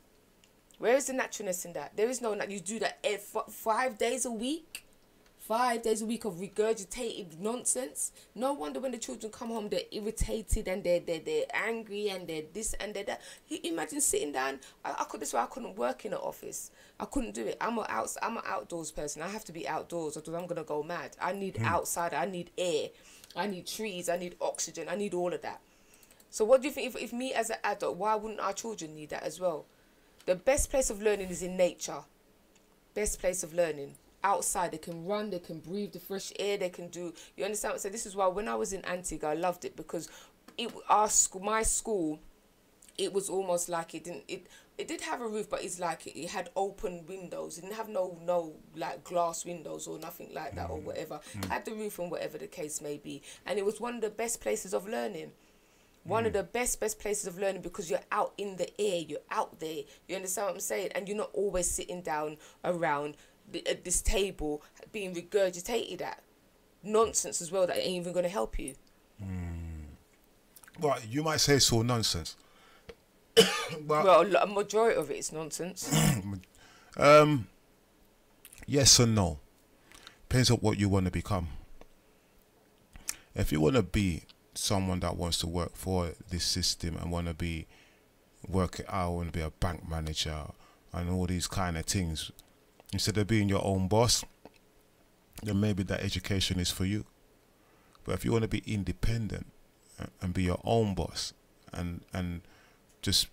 S3: Where is the naturalness in that? There is no, you do that 5 days a week. 5 days a week of regurgitated nonsense. No wonder when the children come home, they're irritated and they're angry and they're this and they're that. Imagine sitting down. I couldn't work in an office. I couldn't do it. I'm an outdoors person. I have to be outdoors, or I'm gonna go mad. I need outside. I need air. I need trees. I need oxygen. I need all of that. So what do you think? If me as an adult, why wouldn't our children need that as well? The best place of learning is in nature. Best place of learning. Outside, they can run, they can breathe the fresh air, they can do, you understand what I'm saying? This is why when I was in Antigua, I loved it, because my school, it was almost like it did have a roof, but it's like it had open windows. It didn't have no like glass windows or nothing like that or whatever. It had the roof and whatever the case may be. And it was one of the best places of learning. One of the best places of learning, because you're out in the air, you're out there. You understand what I'm saying? And you're not always sitting down around at this table being regurgitated at. Nonsense as well that ain't even going to help you.
S4: Well, you might say it's all nonsense. But
S3: Well, a majority of it is nonsense.
S4: yes and no. Depends on what you want to become. If you want to be someone that wants to work for this system and want to work it out, want to be a bank manager and all these kind of things, instead of being your own boss, then maybe that education is for you. But if you want to be independent and be your own boss and just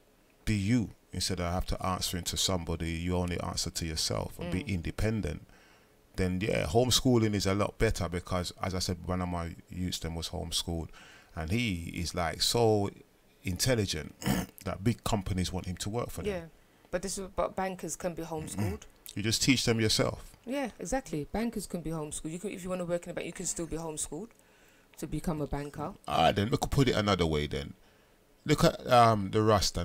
S4: be you, instead of have to answering to somebody, you only answer to yourself and be independent, then yeah, homeschooling is a lot better, because as I said, one of my youths then was homeschooled, and he is like so intelligent that big companies want him to work for them.
S3: Yeah, but bankers can be homeschooled.
S4: You just teach them yourself.
S3: Yeah, exactly. Bankers can be homeschooled. If you want to work in a bank, you can still be homeschooled to become a banker.
S4: Then we could put it another way then. Look at the Rasta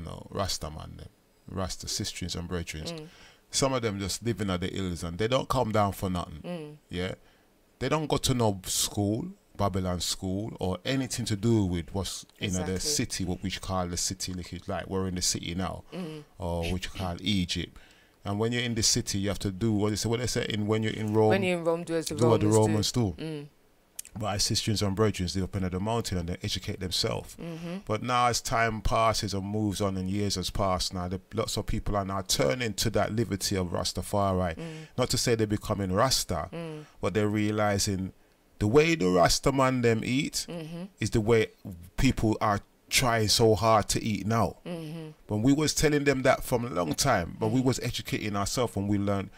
S4: man then. Rasta sisterings and brethren. Some of them just living at the hills and they don't come down for nothing. Yeah. They don't go to no school, Babylon school, or anything to do with what's in the city, what we call the city, like we're in the city now, or what you call Egypt. And when you're in the city, you have to do what they say when you're in Rome.
S3: When you're in Rome, do as the
S4: what the
S3: Romans
S4: do. But our sisters and brethren live up in the mountain and they educate themselves. But now as time passes and moves on and years has passed, now lots of people are now turning to that liberty of Rastafari. Not to say they're becoming Rasta, but they're realizing the way the Rasta man them eat is the way people are trying so hard to eat now. But we was telling them that from a long time, but we was educating ourselves when we learned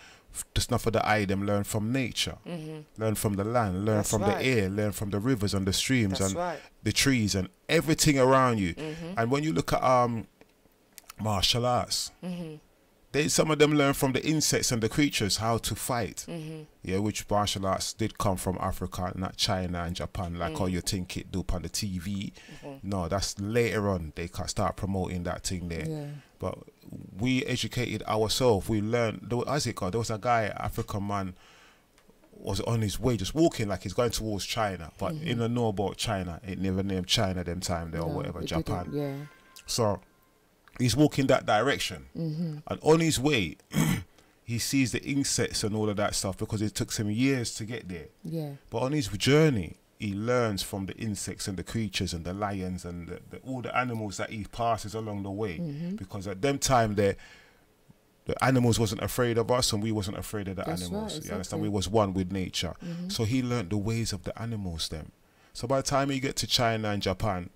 S4: just not for the eye, them learn from nature, learn from the land, learn from the air, learn from the rivers and the streams and the trees and everything around you. And when you look at martial arts, some of them learn from the insects and the creatures how to fight. Yeah, which martial arts did come from Africa, not China and Japan, like how you think it do on the TV. No, that's later on they can start promoting that thing there. But we educated ourselves. We learned. There was a guy, African man, was on his way, just walking like he's going towards China. But in the know about China, it never named China them time there or whatever, Japan.
S3: Yeah.
S4: So he's walking that direction. And on his way, he sees the insects and all of that stuff because it took him years to get there.
S3: Yeah.
S4: But on his journey, he learns from the insects and the creatures and the lions and all the animals that he passes along the way. Because at them time there, the animals wasn't afraid of us and we wasn't afraid of the
S3: That's
S4: animals.
S3: right,
S4: You
S3: exactly.
S4: understand? We was one with nature. So he learned the ways of the animals then. So by the time he get to China and Japan,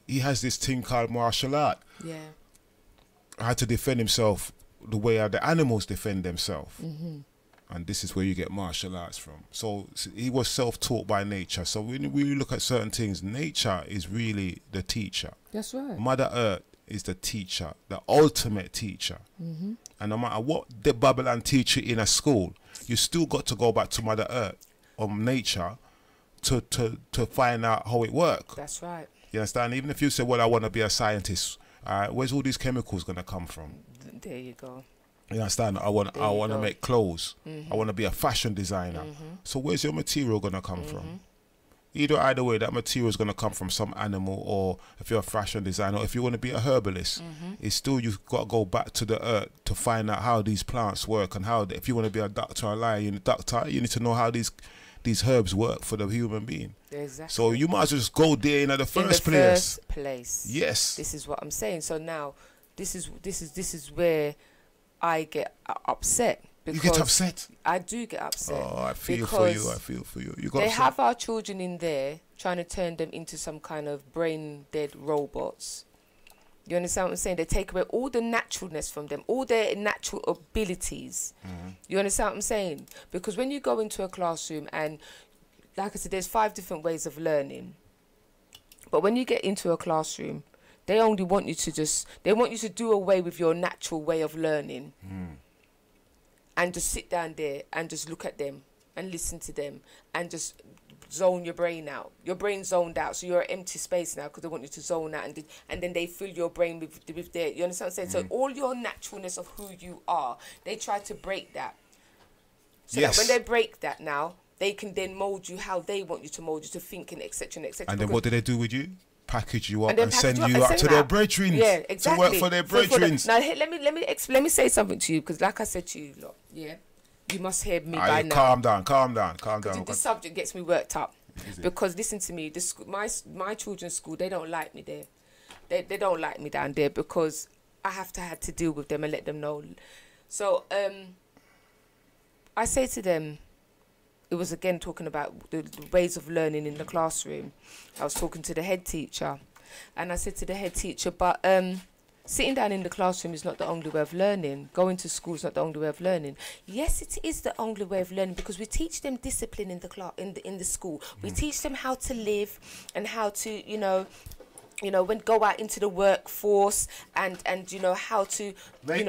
S4: he has this thing called martial art.
S3: Yeah.
S4: How to defend himself the way the animals defend themselves. And this is where you get martial arts from. So he was self-taught by nature. So when we look at certain things, nature is really the teacher.
S3: That's right.
S4: Mother Earth is the teacher, the ultimate teacher. And no matter what the Babylon teach you in a school, you still got to go back to Mother Earth or nature to find out how it works.
S3: That's right.
S4: You understand? Even if you say, well, I want to be a scientist, where's all these chemicals going to come from?
S3: There you go.
S4: You understand? I want to make clothes. I want to be a fashion designer. So where's your material going to come from? Either way, that material is going to come from some animal, or if you're a fashion designer, or if you want to be a herbalist, it's still, you've got to go back to the earth to find out how these plants work and how, if you want to be a doctor or a lawyer, you need to know how these herbs work for the human being.
S3: Exactly.
S4: So you might as well just go there in the first place.
S3: First place.
S4: Yes.
S3: This is what I'm saying. So now, this is where I get upset.
S4: You get upset?
S3: I do get upset.
S4: Oh, I feel for you. I feel for you. You got
S3: They
S4: upset.
S3: have our children in there trying to turn them into some kind of brain dead robots. You understand what I'm saying? They take away all the naturalness from them, all their natural abilities. You understand what I'm saying? Because when you go into a classroom, and like I said, there's 5 different ways of learning. But when you get into a classroom, they only want you to they want you to do away with your natural way of learning. And just sit down there and just look at them and listen to them and just zone your brain out. Your brain's zoned out, so you're an empty space now because they want you to zone out, and then they fill your brain with their, you understand what I'm saying? So all your naturalness of who you are, they try to break that. So that when they break that now, they can then mold you how they want you to mold you to think, and etc. and etc.
S4: And then what do they do with you? Package you up
S3: and
S4: and send you up to their brethren.
S3: Yeah, exactly.
S4: To work for their brethren.
S3: Now let me say something to you, because like I said to you, look, you must hear me by now.
S4: Calm down.
S3: This subject gets me worked up. Because listen to me, my children's school, they don't like me there. They don't like me down there because I have to deal with them and let them know. So I say to them, it was again talking about the ways of learning in the classroom. I was talking to the head teacher, and I said to the head teacher, but sitting down in the classroom is not the only way of learning. Going to school is not the only way of learning. Yes, it is the only way of learning, because we teach them discipline in the in the school. We teach them how to live and how to, when go out into the workforce and how to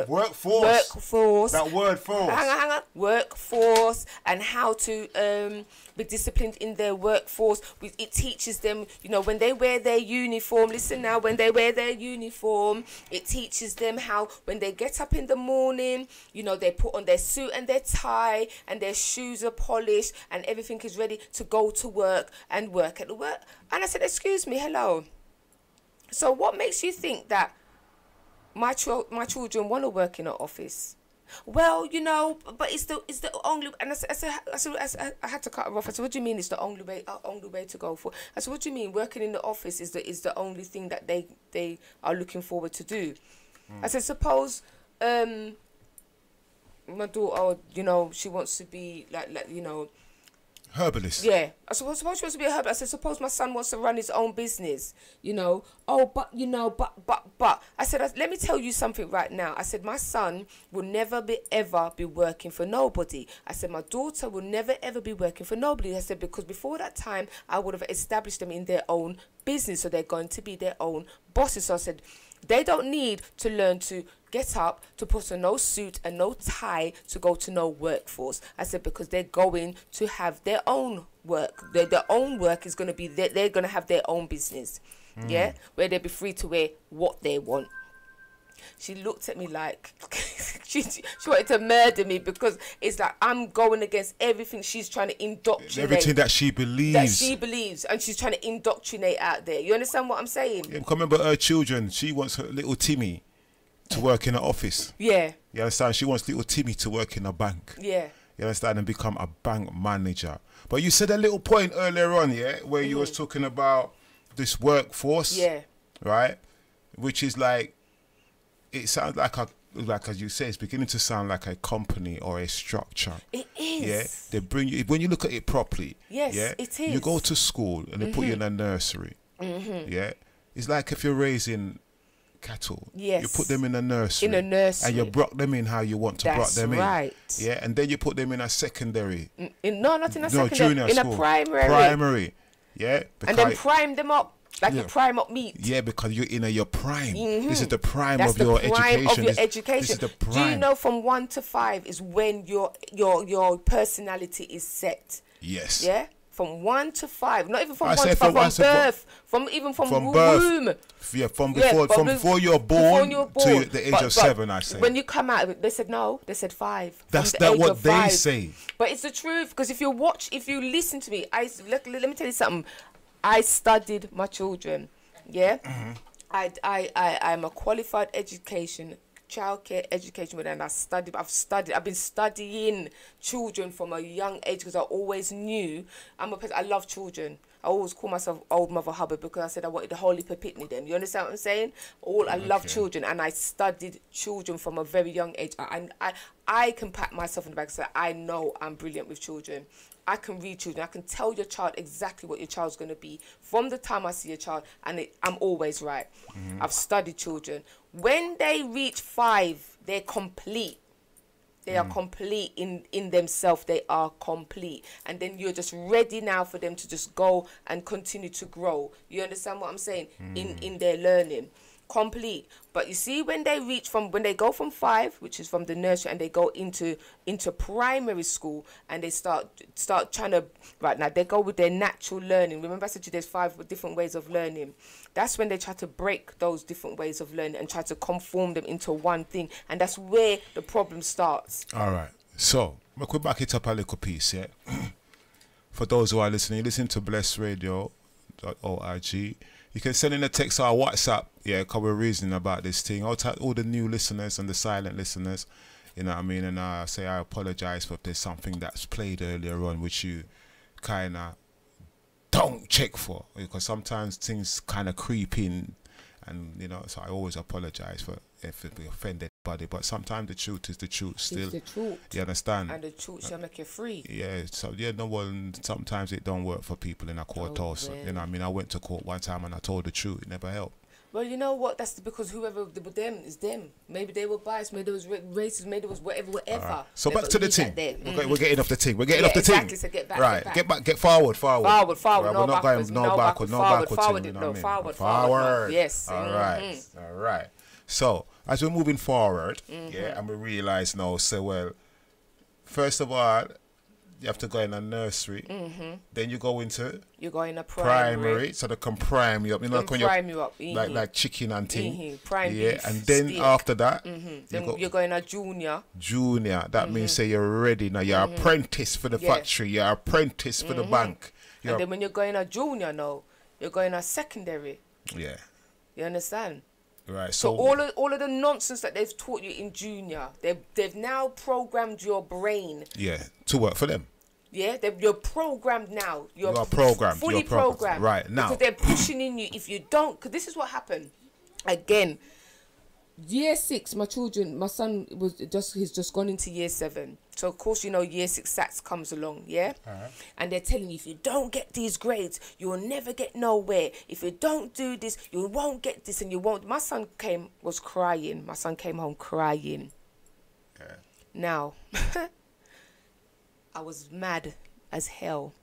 S3: workforce. That word force. Hang on. Workforce, and how to be disciplined in their workforce. It teaches them, when they wear their uniform. Listen now, when they wear their uniform, it teaches them how when they get up in the morning, they put on their suit and their tie and their shoes are polished and everything is ready to go to work and work at the work. And I said, excuse me, hello. So what makes you think that my children want to work in an office? Well, but it's the only. And I had to cut her off. I said, what do you mean it's the only way to go for? I said, what do you mean working in the office is the only thing that they are looking forward to do? I said, suppose my daughter, she wants to be like
S4: herbalist.
S3: Yeah. I suppose she wants to be a herbalist. I said, suppose my son wants to run his own business, Oh, but. I said, let me tell you something right now. I said, my son will never ever be working for nobody. I said, my daughter will never ever be working for nobody. I said, because before that time, I would have established them in their own business. So they're going to be their own bosses. So I said, they don't need to learn to get up, to put on no suit and no tie to go to no workforce. I said, because they're going to have their own work. Their own work is going to be, they're going to have their own business. Yeah? Where they'll be free to wear what they want. She looked at me like she wanted to murder me, because it's like I'm going against everything she's trying to indoctrinate.
S4: Everything that she believes.
S3: And she's trying to indoctrinate out there. You understand what I'm saying?
S4: Yeah, because remember her children, she wants her little Timmy to work in an office.
S3: Yeah.
S4: You understand? She wants little Timmy to work in a bank.
S3: Yeah.
S4: You understand? And become a bank manager. But you said a little point earlier on, yeah, where you was talking about this workforce.
S3: Yeah.
S4: Right? Which is like, it sounds like as you say, it's beginning to sound like a company or a structure.
S3: It is.
S4: Yeah, they bring you, when you look at it properly.
S3: Yes,
S4: yeah,
S3: it is.
S4: You go to school and they put you in a nursery. Yeah, it's like if you're raising cattle.
S3: Yes.
S4: You put them in a nursery.
S3: In a nursery.
S4: And you brought them in how you want to brought them in.
S3: Right.
S4: Yeah, and then you put them in a secondary.
S3: Not in a secondary.
S4: Junior
S3: in
S4: school.
S3: a primary.
S4: Primary. Yeah.
S3: And then prime them up. Like you prime up meat.
S4: Yeah, because you're in your prime. This is the prime
S3: That's
S4: of
S3: the
S4: your
S3: prime
S4: education.
S3: Of your education.
S4: This is the prime.
S3: Do you know from 1 to 5 is when your personality is set?
S4: Yes.
S3: Yeah? From 1 to 5. Not even from
S4: I
S3: 1 to
S4: say
S3: 5,
S4: from
S3: from birth. From
S4: birth.
S3: womb.
S4: Yeah, from before you're born to the age of 7, I say.
S3: When you come out, they said no. They said 5.
S4: That's what they say.
S3: But it's the truth, because if you listen to me, let me tell you something. I studied my children. Yeah, I'm a qualified childcare education, and I've been studying children from a young age, because I always knew I love children. I always call myself Old Mother Hubbard, because I said I wanted the Holy Pepitney them. You understand what I'm saying? I love children, and I studied children from a very young age. I can pat myself in the back and say I know I'm brilliant with children. I can read children. I can tell your child exactly what your child's going to be from the time I see a child, and I'm always right. I've studied children. When they reach 5, they're complete. They are complete in themselves. They are complete. And then you're just ready now for them to just go and continue to grow. You understand what I'm saying? In their learning. Complete. But you see, when they go from 5, which is from the nursery, and they go into primary school, and they start trying to, right now they go with their natural learning. Remember I said to you there's 5 different ways of learning. That's when they try to break those different ways of learning and try to conform them into one thing, and that's where the problem starts.
S4: All right, so we'll back it up a little piece, yeah. For those who are listening, listen to blessradio.org. You can send in a text or WhatsApp, yeah, because we're reasoning about this thing. All the new listeners and the silent listeners, you know what I mean? And I say I apologize if there's something that's played earlier on which you kind of don't check for, because sometimes things kind of creep in, and, you know, so I always apologize for if we offend anybody, but sometimes the truth is the truth still.
S3: It's the truth.
S4: You understand?
S3: And the truth shall make you free.
S4: Yeah, so yeah, no one, sometimes it don't work for people in a court also.
S3: Really?
S4: You know what I mean? I went to court one time and I told the truth, it never helped.
S3: Well, you know what? That's because whoever them is them. Maybe they were biased. Maybe it was racist. Maybe it was whatever.
S4: Right. So back to the thing. We're getting off the thing. We're getting off the
S3: exactly,
S4: thing.
S3: So get back.
S4: Right.
S3: Get back.
S4: Get forward.
S3: Right,
S4: No
S3: we're not
S4: backwards.
S3: going, no backwards. Forward.
S4: You know what I mean?
S3: Forward. Yes.
S4: All right. All right. So as we're moving forward, yeah, and we realize now, so well, first of all, you have to go in a nursery. Then you go into.
S3: You go in a primary.
S4: So they can prime you up. You know,
S3: prime you up.
S4: Like chicken and thing.
S3: Prime
S4: yeah,
S3: beef,
S4: and then
S3: steak.
S4: after that,
S3: Then you're going a junior.
S4: Junior. That means say you're ready now. You're apprentice for the factory. You're apprentice for the bank.
S3: And then when you're going a junior now, you're going a secondary.
S4: Yeah.
S3: You understand?
S4: Right.
S3: So all of the nonsense that they've taught you in junior, they've now programmed your brain.
S4: Yeah, to work for them.
S3: Yeah, you're programmed now. You're
S4: programmed.
S3: Fully programmed.
S4: Right now.
S3: Because they're pushing in you. If you don't, because this is what happened. Again, year 6, my son he's just gone into year 7. So of course, you know, year 6 SATs comes along, yeah? And they're telling you, if you don't get these grades, you will never get nowhere. If you don't do this, you won't get this, and you won't. My son was crying. My son came home crying.
S4: Yeah.
S3: Now, I was mad as hell.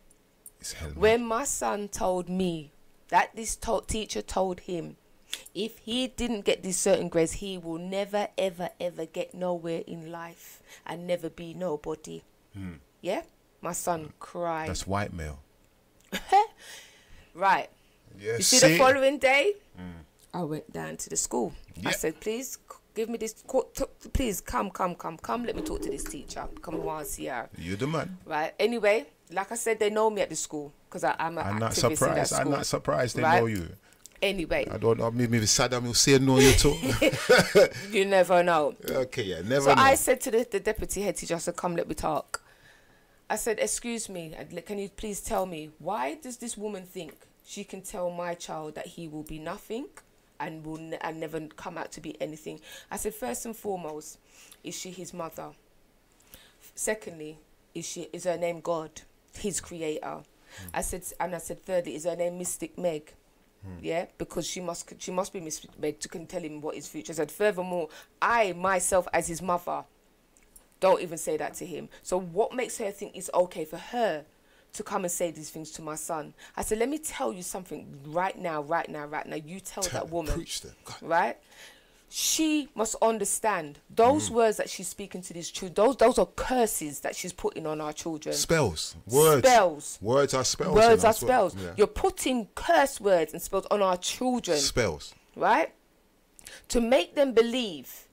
S4: It's hell, man.
S3: When my son told me that this teacher told him, if he didn't get these certain grades, he will never, ever, ever get nowhere in life and never be nobody. Yeah? My son cried.
S4: That's white male.
S3: Right.
S4: Yes.
S3: You see the following day, I went down to the school. I said, please Give me this. Please come. Let me talk to this teacher. Come on, see her.
S4: You're the man.
S3: Right. Anyway, like I said, they know me at the school because I'm an activist in that school.
S4: I'm not surprised they
S3: right?
S4: know you.
S3: Anyway.
S4: I don't know. Maybe Saddam Hussein know you too.
S3: You never know.
S4: Okay, yeah, never
S3: so
S4: know.
S3: I said to the deputy head teacher, I said, come, let me talk. I said, excuse me, can you please tell me, why does this woman think she can tell my child that he will be nothing and will and never come out to be anything? I said, first and foremost, is she his mother? Secondly, is her name God, his creator? I said, thirdly, is her name Mystic Meg? Yeah, because she must be Miss Meg to can tell him what his future is. And furthermore, I myself as his mother don't even say that to him. So what makes her think it's okay for her to come and say these things to my son? I said, let me tell you something right now. You tell that woman,
S4: preach them.
S3: right? She must understand those words that she's speaking to these children. Those are curses that she's putting on our children.
S4: Spells, words.
S3: Spells.
S4: Words are spells.
S3: Words are spells.
S4: Yeah.
S3: You're putting curse words and spells on our children.
S4: Spells.
S3: Right? To make them believe,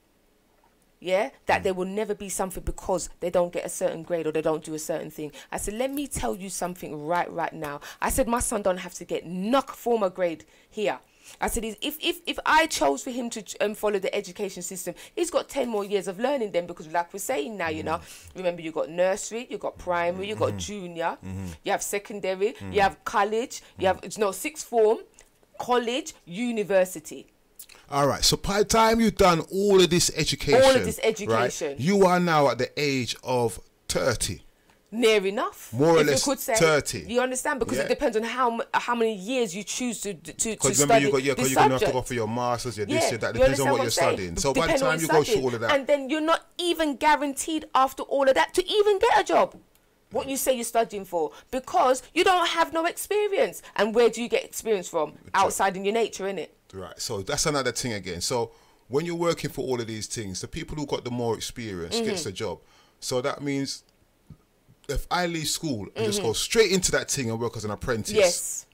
S3: yeah, that they will never be something because they don't get a certain grade or they don't do a certain thing. I said, let me tell you something right now. I said, my son don't have to get knock former grade here. I said, if I chose for him to follow the education system, he's got 10 more years of learning then, because like we're saying now, you know, remember you got nursery, you got primary, you got junior, you have secondary, you have college, you have, sixth form, college, university.
S4: All right, so by the time you've done all of this education, right, you are now at the age of 30.
S3: Near enough,
S4: more or less
S3: you could say,
S4: 30.
S3: You understand? Because it depends on how many years you choose to study.
S4: Because you're going to have to go for your masters, your this, your that. Depends on what you're studying. So by the time you go through all of that,
S3: and then you're not even guaranteed after all of that to even get a job. What you say you're studying for, because you don't have no experience. And where do you get experience from? Outside in your nature, innit?
S4: Right. So that's another thing again. So when you're working for all of these things, the people who got the more experience gets the job. So that means, if I leave school and just go straight into that thing and work as an apprentice,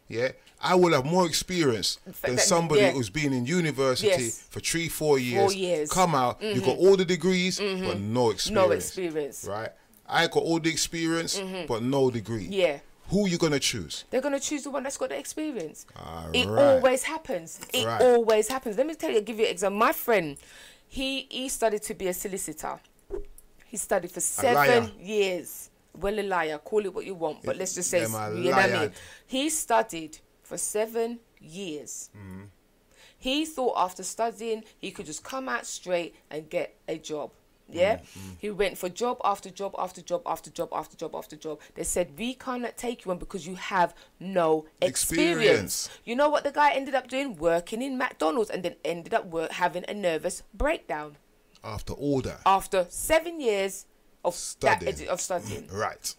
S4: I will have more experience than somebody who's been in university for 3-4 years. 4 years. Come out, you got all the degrees, but no experience.
S3: No experience.
S4: Right? I got all the experience, but no degree.
S3: Yeah.
S4: Who are you going to choose?
S3: They're going to choose the one that's got the experience. It
S4: right.
S3: always happens. It always happens. Let me tell you, give you an example. My friend, he studied to be a solicitor. He studied for 7 years. Well, a liar, call it what you want, but let's just say, you know what I mean? He studied for 7 years. He thought after studying, he could just come out straight and get a job. Yeah? He went for job after job after job after job after job after job. They said, we cannot take you on because you have no experience. You know what the guy ended up doing? Working in McDonald's, and then ended up having a nervous breakdown.
S4: After all that?
S3: After 7 years of studying.
S4: Right.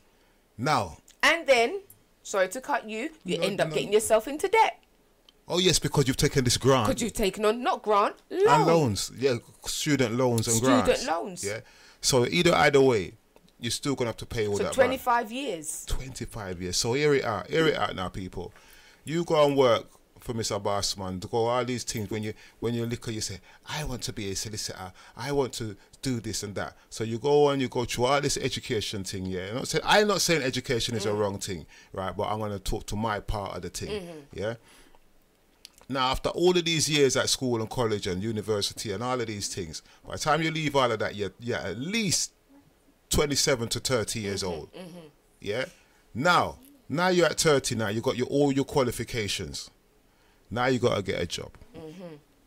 S4: Now.
S3: And then, sorry to cut you, end up getting yourself into debt.
S4: Oh, yes, because you've taken this grant.
S3: Because you've taken on, not grant, loan.
S4: And loans. Yeah, student loans and grants.
S3: Student loans.
S4: Yeah. So either way, you're still going to have to pay all that back.
S3: 25 years.
S4: 25 years. So hear it out. Hear it out now, people. You go and work for Mr. Bossman, to go all these things. When you liquor, you say, I want to be a solicitor. I want to do this and that. So you go on, you go through all this education thing, yeah. I'm not saying education is a wrong thing, right? But I'm going to talk to my part of the thing, yeah. Now, after all of these years at school and college and university and all of these things, by the time you leave all of that, you're at least 27 to 30 years old, yeah. Now you're at 30. Now you got all your qualifications. Now you got to get a job,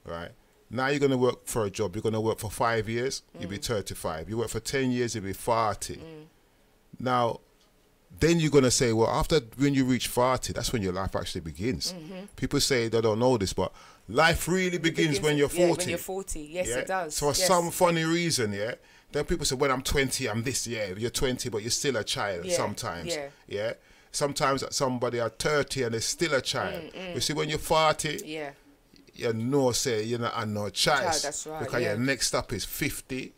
S4: right? Now you're going to work for a job. You're going to work for 5 years, you'll be 35. You work for 10 years, you'll be 40. Now, then you're going to say, well, when you reach 40, that's when your life actually begins. People say they don't know this, but life really begins when you're 40.
S3: Yeah, when you're 40, yes, it does.
S4: So for some funny reason, yeah, then people say, when I'm 20, I'm this, you're 20, but you're still a child sometimes, yeah. Sometimes somebody are 30 and they're still a child. You see, when you're 40, you know, say you're not no choice.
S3: That's right.
S4: Because your next step is 50,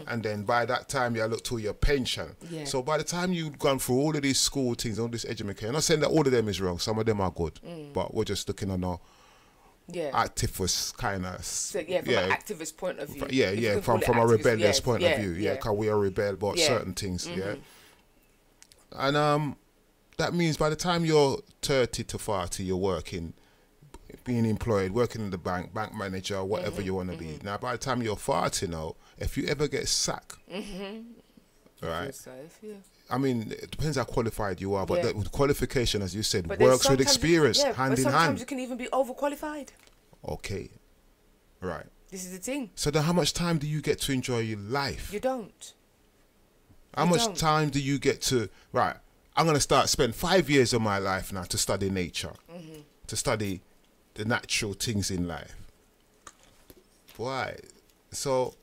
S4: and then by that time you look to your pension. So by the time you've gone through all of these school things, all this education, I'm not saying that all of them is wrong. Some of them are good, but we're just looking at activist kind of.
S3: So, from an activist point of view.
S4: From a rebellious point of view. Because we are rebel about certain things. And that means by the time you're 30 to 40, you're working, being employed, working in the bank manager, whatever you want to be. Now, by the time you're 40 now, if you ever get sacked, right? I mean, it depends how qualified you are, but the qualification, as you said, works with experience, hand in hand.
S3: Sometimes you can even be overqualified.
S4: Okay, right.
S3: This is the thing.
S4: So then how much time do you get to enjoy your life?
S3: You don't.
S4: How much time do you get to, right, I'm going to spend 5 years of my life now to study nature, to study the natural things in life. Why? So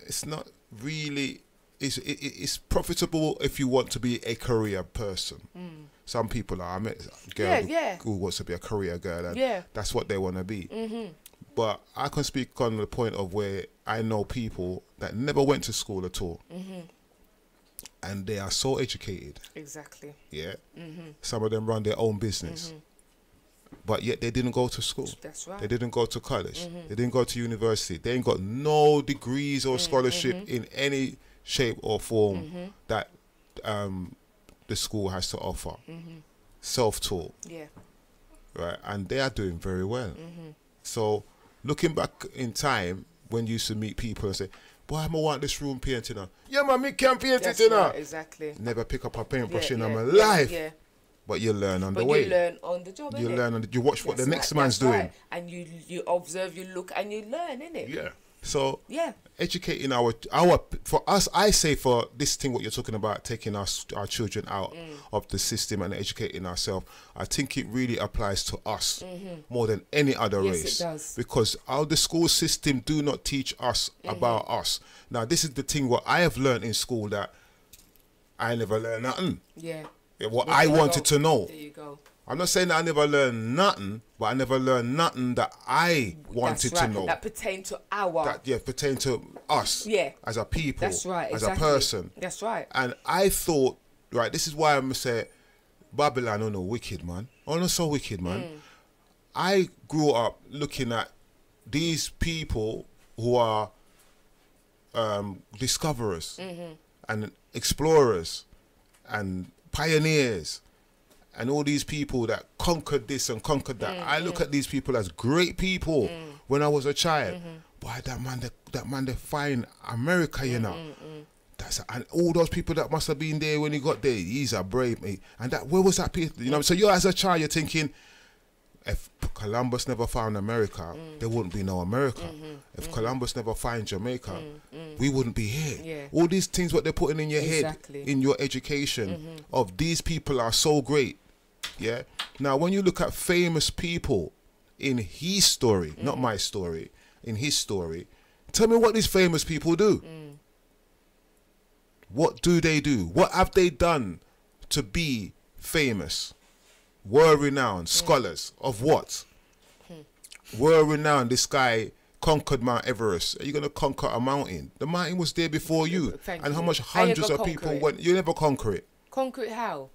S4: it's not really, it's profitable if you want to be a career person. Some people are. I met a girl who wants to be a career girl, and that's what they want to be. But I can speak on the point of where I know people that never went to school at all. And they are so educated.
S3: Exactly.
S4: Yeah. Some of them run their own business. But yet they didn't go to school.
S3: That's right.
S4: They didn't go to college. They didn't go to university. They ain't got no degrees or scholarship in any shape or form that the school has to offer. Self-taught. Yeah. Right. And they are doing very well. So looking back in time, when you used to meet people and say, boy, I want this room painted. Yeah, man, me can't paint it, you know.
S3: Right, exactly.
S4: Never pick up a paintbrush in my life. But you learn on the way.
S3: You learn on the job,
S4: You learn on the, you watch what the next man's doing.
S3: And you observe, you look, and you learn, innit?
S4: Yeah. So educating our for us, I say for this thing what you're talking about, taking our children out of the system and educating ourselves, I think it really applies to us more than any other race.
S3: Yes, it does.
S4: Because the school system do not teach us about us. Now this is the thing what I have learned in school, that I never learned nothing. What I wanted to know.
S3: There you go.
S4: I'm not saying that I never learned nothing, but I never learned nothing that I wanted to know.
S3: That pertain to our.
S4: Pertain to us.
S3: Yeah.
S4: As a people.
S3: That's right.
S4: As a person.
S3: That's right.
S4: And I thought, right, this is why I'm saying Babylon, oh no, wicked, man. Oh no, so wicked, man. I grew up looking at these people who are discoverers and explorers and pioneers and all these people that conquered this and conquered that. I look at these people as great people when I was a child. Boy, that man defined America, you know. And all those people that must have been there when he got there, he's a brave mate. And that, where was that people? You know, so you as a child, you're thinking, if Columbus never found America, there wouldn't be no America. If Columbus never found Jamaica, we wouldn't be here. All these things what they're putting in your head, in your education, of these people are so great. Yeah. Now, when you look at famous people in his story, not my story, in his story, tell me what these famous people do. What do they do? What have they done to be famous? World-renowned scholars of what? World-renowned, this guy conquered Mount Everest. Are you going to conquer a mountain? The mountain was there before you. And how much hundreds of people went? You never conquer it.
S3: Conquer it how?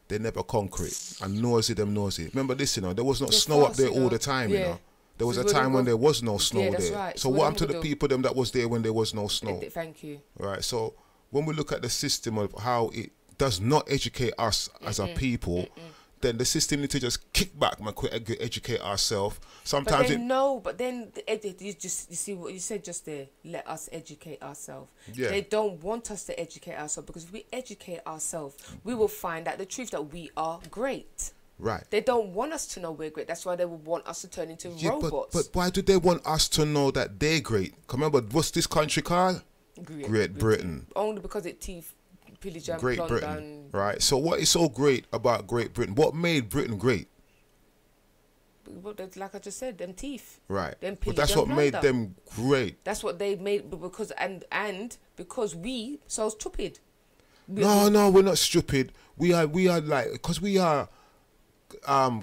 S4: They never conquer it. And nosy them nosy. Remember this, you know, there was no snow up there all the time, you know. There was a time when there was no snow there.
S3: Right.
S4: So what happened to the people them that was there when there was no snow?
S3: Thank you.
S4: Right. So when we look at the system of how it does not educate us as a people, then the system needs to just kick back and educate ourselves. Sometimes
S3: but then you see what you said just there. Let us educate ourselves.
S4: Yeah.
S3: They don't want us to educate ourselves, because if we educate ourselves, we will find out the truth that we are great.
S4: Right.
S3: They don't want us to know we're great. That's why they would want us to turn into robots.
S4: But why do they want us to know that they're great? Remember, what's this country called? Great Britain.
S3: Only because it pillage and
S4: Great Britain. Right. So what is so great about Great Britain? What made Britain great?
S3: Like I just said, them teeth.
S4: Right.
S3: Them
S4: but that's what made them great.
S3: That's what they made, because and because we so stupid.
S4: No, we're not stupid. We are like, because we are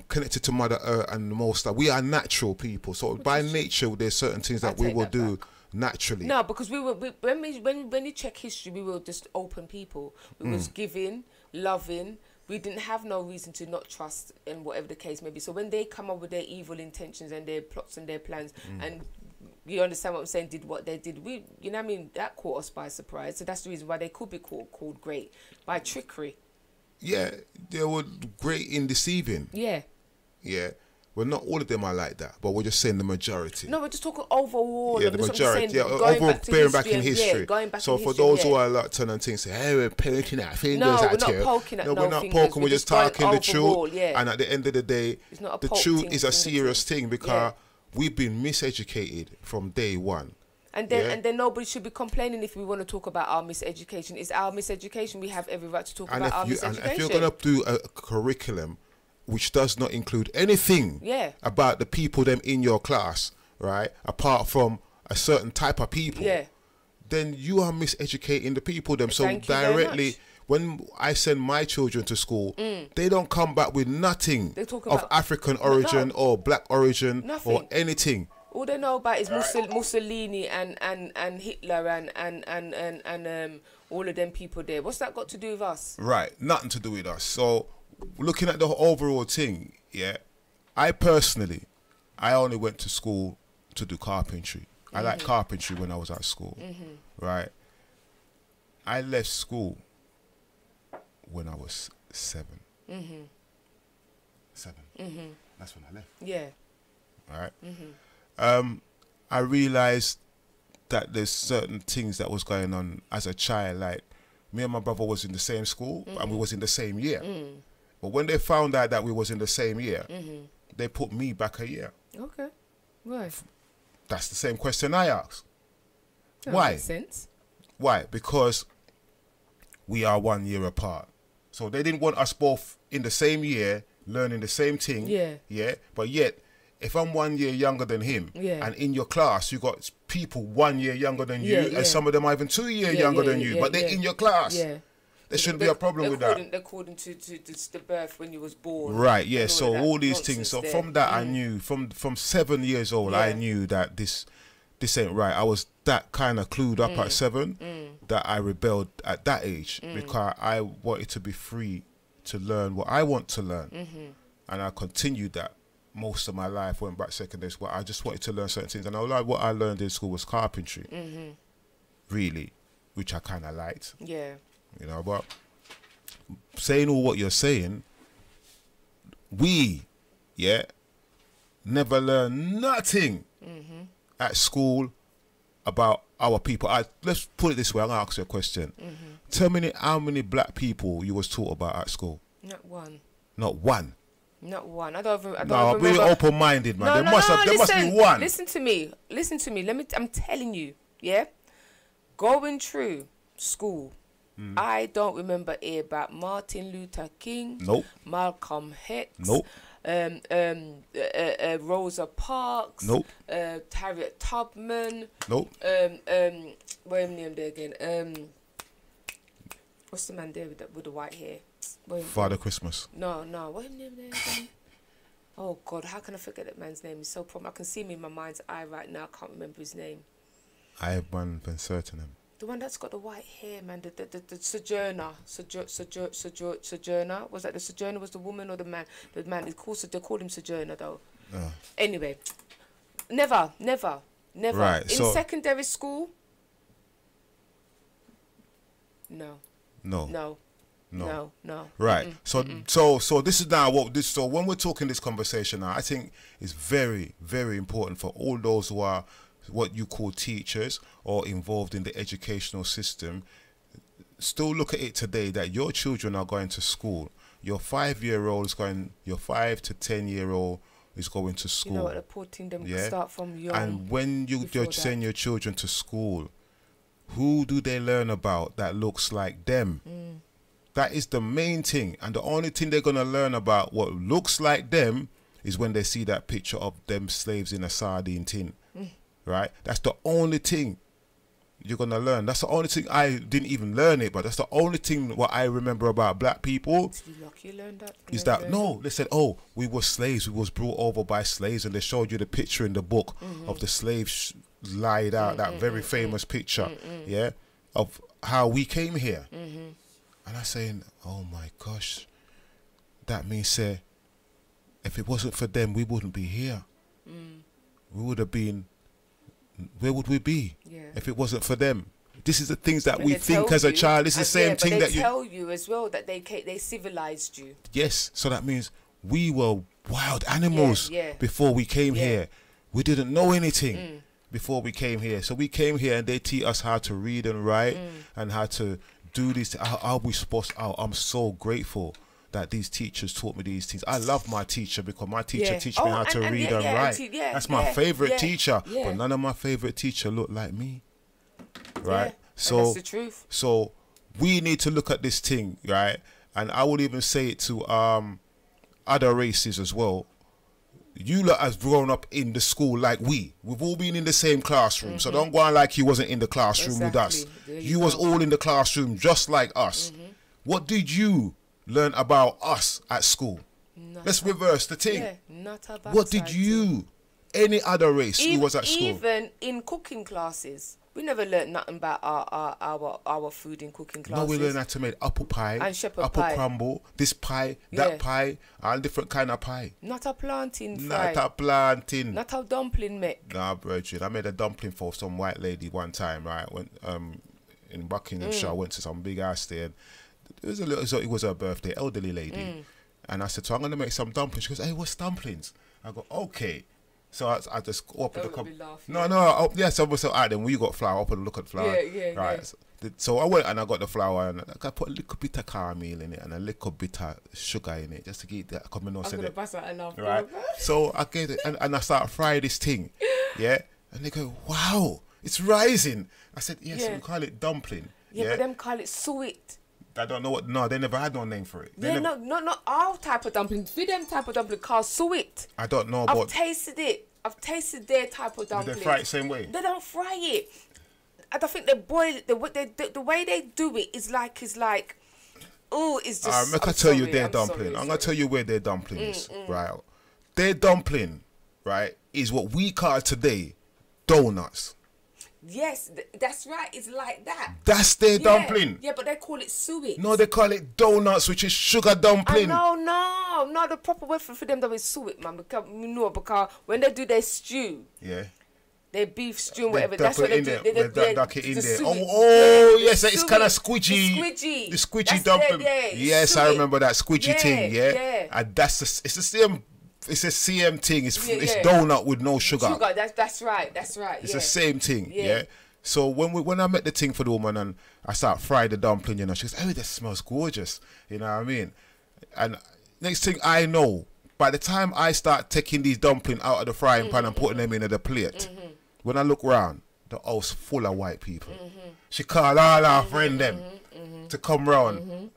S4: connected to Mother Earth and the Most High. We are natural people. So by nature, there's certain things that we will do naturally.
S3: No, because when you check history, we were just open people. We was giving, loving, we didn't have no reason to not trust in whatever the case may be. So when they come up with their evil intentions and their plots and their plans, and you understand what I'm saying, did what they did, we, you know what I mean, that caught us by surprise. So that's the reason why they could be called great, by trickery.
S4: Yeah, they were great in deceiving.
S3: Yeah.
S4: Yeah. Well, not all of them are like that, but we're just saying the majority.
S3: No, we're just talking overall.
S4: Yeah, the
S3: That's what I'm
S4: majority.
S3: saying,
S4: Yeah,
S3: going
S4: overall,
S3: back to
S4: bearing back
S3: history
S4: in
S3: and-
S4: history.
S3: yeah, going back
S4: So
S3: in
S4: for
S3: history,
S4: those who
S3: yeah.
S4: are like turning things, say, hey, we're pointing at fingers
S3: No,
S4: at
S3: we're not
S4: you.
S3: poking at
S4: no,
S3: no
S4: we're not
S3: fingers.
S4: poking. We're just talking the
S3: overall,
S4: truth.
S3: yeah.
S4: And at the end of the day,
S3: It's not a
S4: the
S3: poke
S4: truth
S3: thing,
S4: is a
S3: thing,
S4: serious thing because
S3: Yeah.
S4: we've been miseducated from day one.
S3: And then,
S4: Yeah.
S3: and then nobody should be complaining if we want to talk about our miseducation. It's our miseducation. We have every right to talk
S4: And
S3: about our
S4: if,
S3: miseducation.
S4: if you're going to do a curriculum which does not include anything
S3: Yeah.
S4: about the people them in your class, right, apart from a certain type of people,
S3: Yeah.
S4: then you are miseducating the people them. So
S3: Thank you very
S4: directly,
S3: much.
S4: when I send my children to school, they don't come back with nothing
S3: They talk
S4: of
S3: about-
S4: African origin
S3: No.
S4: or black origin or
S3: Nothing.
S4: anything.
S3: All they know about is Mussolini and Hitler and all of them people there. What's that got to do with us?
S4: Right, nothing to do with us. So looking at the overall thing, yeah, I personally, I only went to school to do carpentry. I liked carpentry when I was at school, right? I left school when I was 7. 7. That's when I left.
S3: Yeah.
S4: Right. I realized that there's certain things that was going on as a child. Like me and my brother was in the same school and we was in the same year. But when they found out that we was in the same year, they put me back a year.
S3: Okay. Why?
S4: That's the same question I asked.
S3: That
S4: Why?
S3: makes sense.
S4: Why? Because we are 1 year apart. So they didn't want us both in the same year, learning the same thing.
S3: Yeah.
S4: Yeah. But yet, if I'm 1 year younger than him,
S3: Yeah.
S4: and in your class you got people 1 year younger than you,
S3: Yeah, yeah.
S4: and some of them are even 2 years
S3: Yeah,
S4: younger
S3: yeah,
S4: than you,
S3: yeah,
S4: but they're
S3: yeah.
S4: in your class.
S3: Yeah.
S4: There shouldn't be a problem with that.
S3: According to the birth when you was born.
S4: Right, yeah.
S3: and
S4: So
S3: of that
S4: all these things.
S3: nonsense
S4: So
S3: there.
S4: from that, I knew from 7 years old, I
S3: Yeah.
S4: knew that this ain't right. I was that kind of clued up at 7 that I rebelled at that age because I wanted to be free to learn what I want to learn, and I continued that most of my life. Went back secondary school. I just wanted to learn certain things, and what I learned in school was carpentry, really, which I kind of liked.
S3: Yeah.
S4: You know, but saying all what you're saying, we, never learn nothing at school about our people. Let's put it this way. I'm gonna ask you a question. Tell me how many black people you was taught about at school.
S3: Not one.
S4: Not one.
S3: Not one. I don't even
S4: No, be
S3: remember.
S4: open-minded, man.
S3: No,
S4: there
S3: no,
S4: must
S3: no,
S4: have, there must be
S3: listen,
S4: one.
S3: Listen to me. Listen to me. I'm telling you, yeah? Going through school, I don't remember here about Martin Luther King.
S4: Nope.
S3: Malcolm X.
S4: Nope.
S3: Rosa Parks.
S4: Nope.
S3: Harriet Tubman.
S4: Nope.
S3: What him name there again? What's the man there with the white hair? What him-
S4: Father Christmas.
S3: No. What him name there again? Oh God, how can I forget that man's name? He's so problem. I can see him in my mind's eye right now. I can't remember his name.
S4: I have been certain him.
S3: The one that's got the white hair, man. The sojourner. Sojourner. Was that the sojourner? Was the woman or the man? The man. They called him sojourner though. Anyway, never.
S4: Right,
S3: In
S4: so-
S3: secondary school. No.
S4: Right. So this is now what this. So when we're talking this conversation now, I think it's very, very important for all those who are what you call teachers or involved in the educational system. Still look at it today that your children are going to school. Your 5-year-old is going. Your 5 to 10-year-old is going to school.
S3: You know what? The poor thing them start from young.
S4: And when you
S3: before that.
S4: send your children to school, who do they learn about that looks like them? That is the main thing. And the only thing they're going to learn about what looks like them is when they see that picture of them slaves in a sardine tin. Right? That's the only thing you're going to learn. That's the only thing. I didn't even learn it, but that's the only thing what I remember about black people.
S3: You lucky you learned that?
S4: Is that no? They said, "Oh, we were slaves. We was brought over by slaves," and they showed you the picture in the book of the slaves lied out. That very famous picture, of how we came here. And I'm saying, "Oh my gosh, that means say, if it wasn't for them, we wouldn't be here. We would have been. Where would we be? If it wasn't for them? This is the things that we think as a child. It's the same thing that
S3: they tell you as well that they civilized you.
S4: Yes, so that means we were wild animals before we came here. We didn't know anything before we came here. So we came here and they teach us how to read and write and how to do this. How are we supposed? I'm so grateful that these teachers taught me these things. I love my teacher because my teacher teach me how to read and write. That's my favorite teacher. But none of my favorite teacher look like me. Right? So
S3: and that's the truth.
S4: So we need to look at this thing, right? And I would even say it to other races as well. You lot has grown up in the school like we've all been in the same classroom. So don't go on like you wasn't in the classroom with us. You was all in the classroom just like us. What did you learn about us at school? Let's reverse the thing.
S3: Not about
S4: what did you, any other race who was at school?
S3: Even in cooking classes. We never learned nothing about our food in cooking classes.
S4: No, we learned how to make apple pie,
S3: and shepherd
S4: apple
S3: pie.
S4: crumble, this pie, that pie, all different kind of pie.
S3: Not a plantain fry.
S4: Not a plantain.
S3: Not a dumpling make.
S4: Nah, brethren. I made a dumpling for some white lady one time, right? When in Buckinghamshire, I went to some big house there. And it was her birthday, elderly lady. And I said, so I'm gonna make some dumplings. She goes, hey, what's dumplings? I go, okay. So I just opened the cup. Yes, I was so then we got flour. I opened a look at flour. Right. So I went and I got the flour and I put a little bit of caramel in it and a little bit of sugar in it just to get that combination. Right. So I get it and I start frying this thing. Yeah. And they go, wow, it's rising. I said, yes, we call it dumpling.
S3: Yeah, but them call it sweet.
S4: I don't know what. No, they never had no name for it.
S3: Not our type of dumpling. For them type of dumpling called sweet.
S4: I don't know.
S3: I've tasted it. I've tasted their type of dumpling.
S4: Do they fry it the same way?
S3: They don't fry it. I don't think they boil it. The way they do it is like, oh, it's just.
S4: I'm gonna tell you their dumpling. I'm gonna tell you where their dumpling is. Right. Their dumpling, right, is what we call today donuts.
S3: Yes, that's right. It's like that.
S4: That's their dumpling.
S3: Yeah, but they call it suet.
S4: No, they call it donuts, which is sugar dumpling.
S3: No. The proper word for them though is suet, man. Because when they do their stew, their beef stew, whatever, that's what they do. They duck it in there.
S4: Yes, it's kind of squidgy. The squidgy dumpling. Yes, I remember that squidgy thing. Yeah, and it's the same. It's a CM thing. It's donut with no sugar.
S3: That's right.
S4: It's the same thing. Yeah. So when I met the thing for the woman and I start frying the dumpling, you know, she goes, "Oh, this smells gorgeous." You know what I mean? And next thing I know, by the time I start taking these dumplings out of the frying pan and putting them in the plate, when I look round, the house full of white people. She called all our friend them to come round,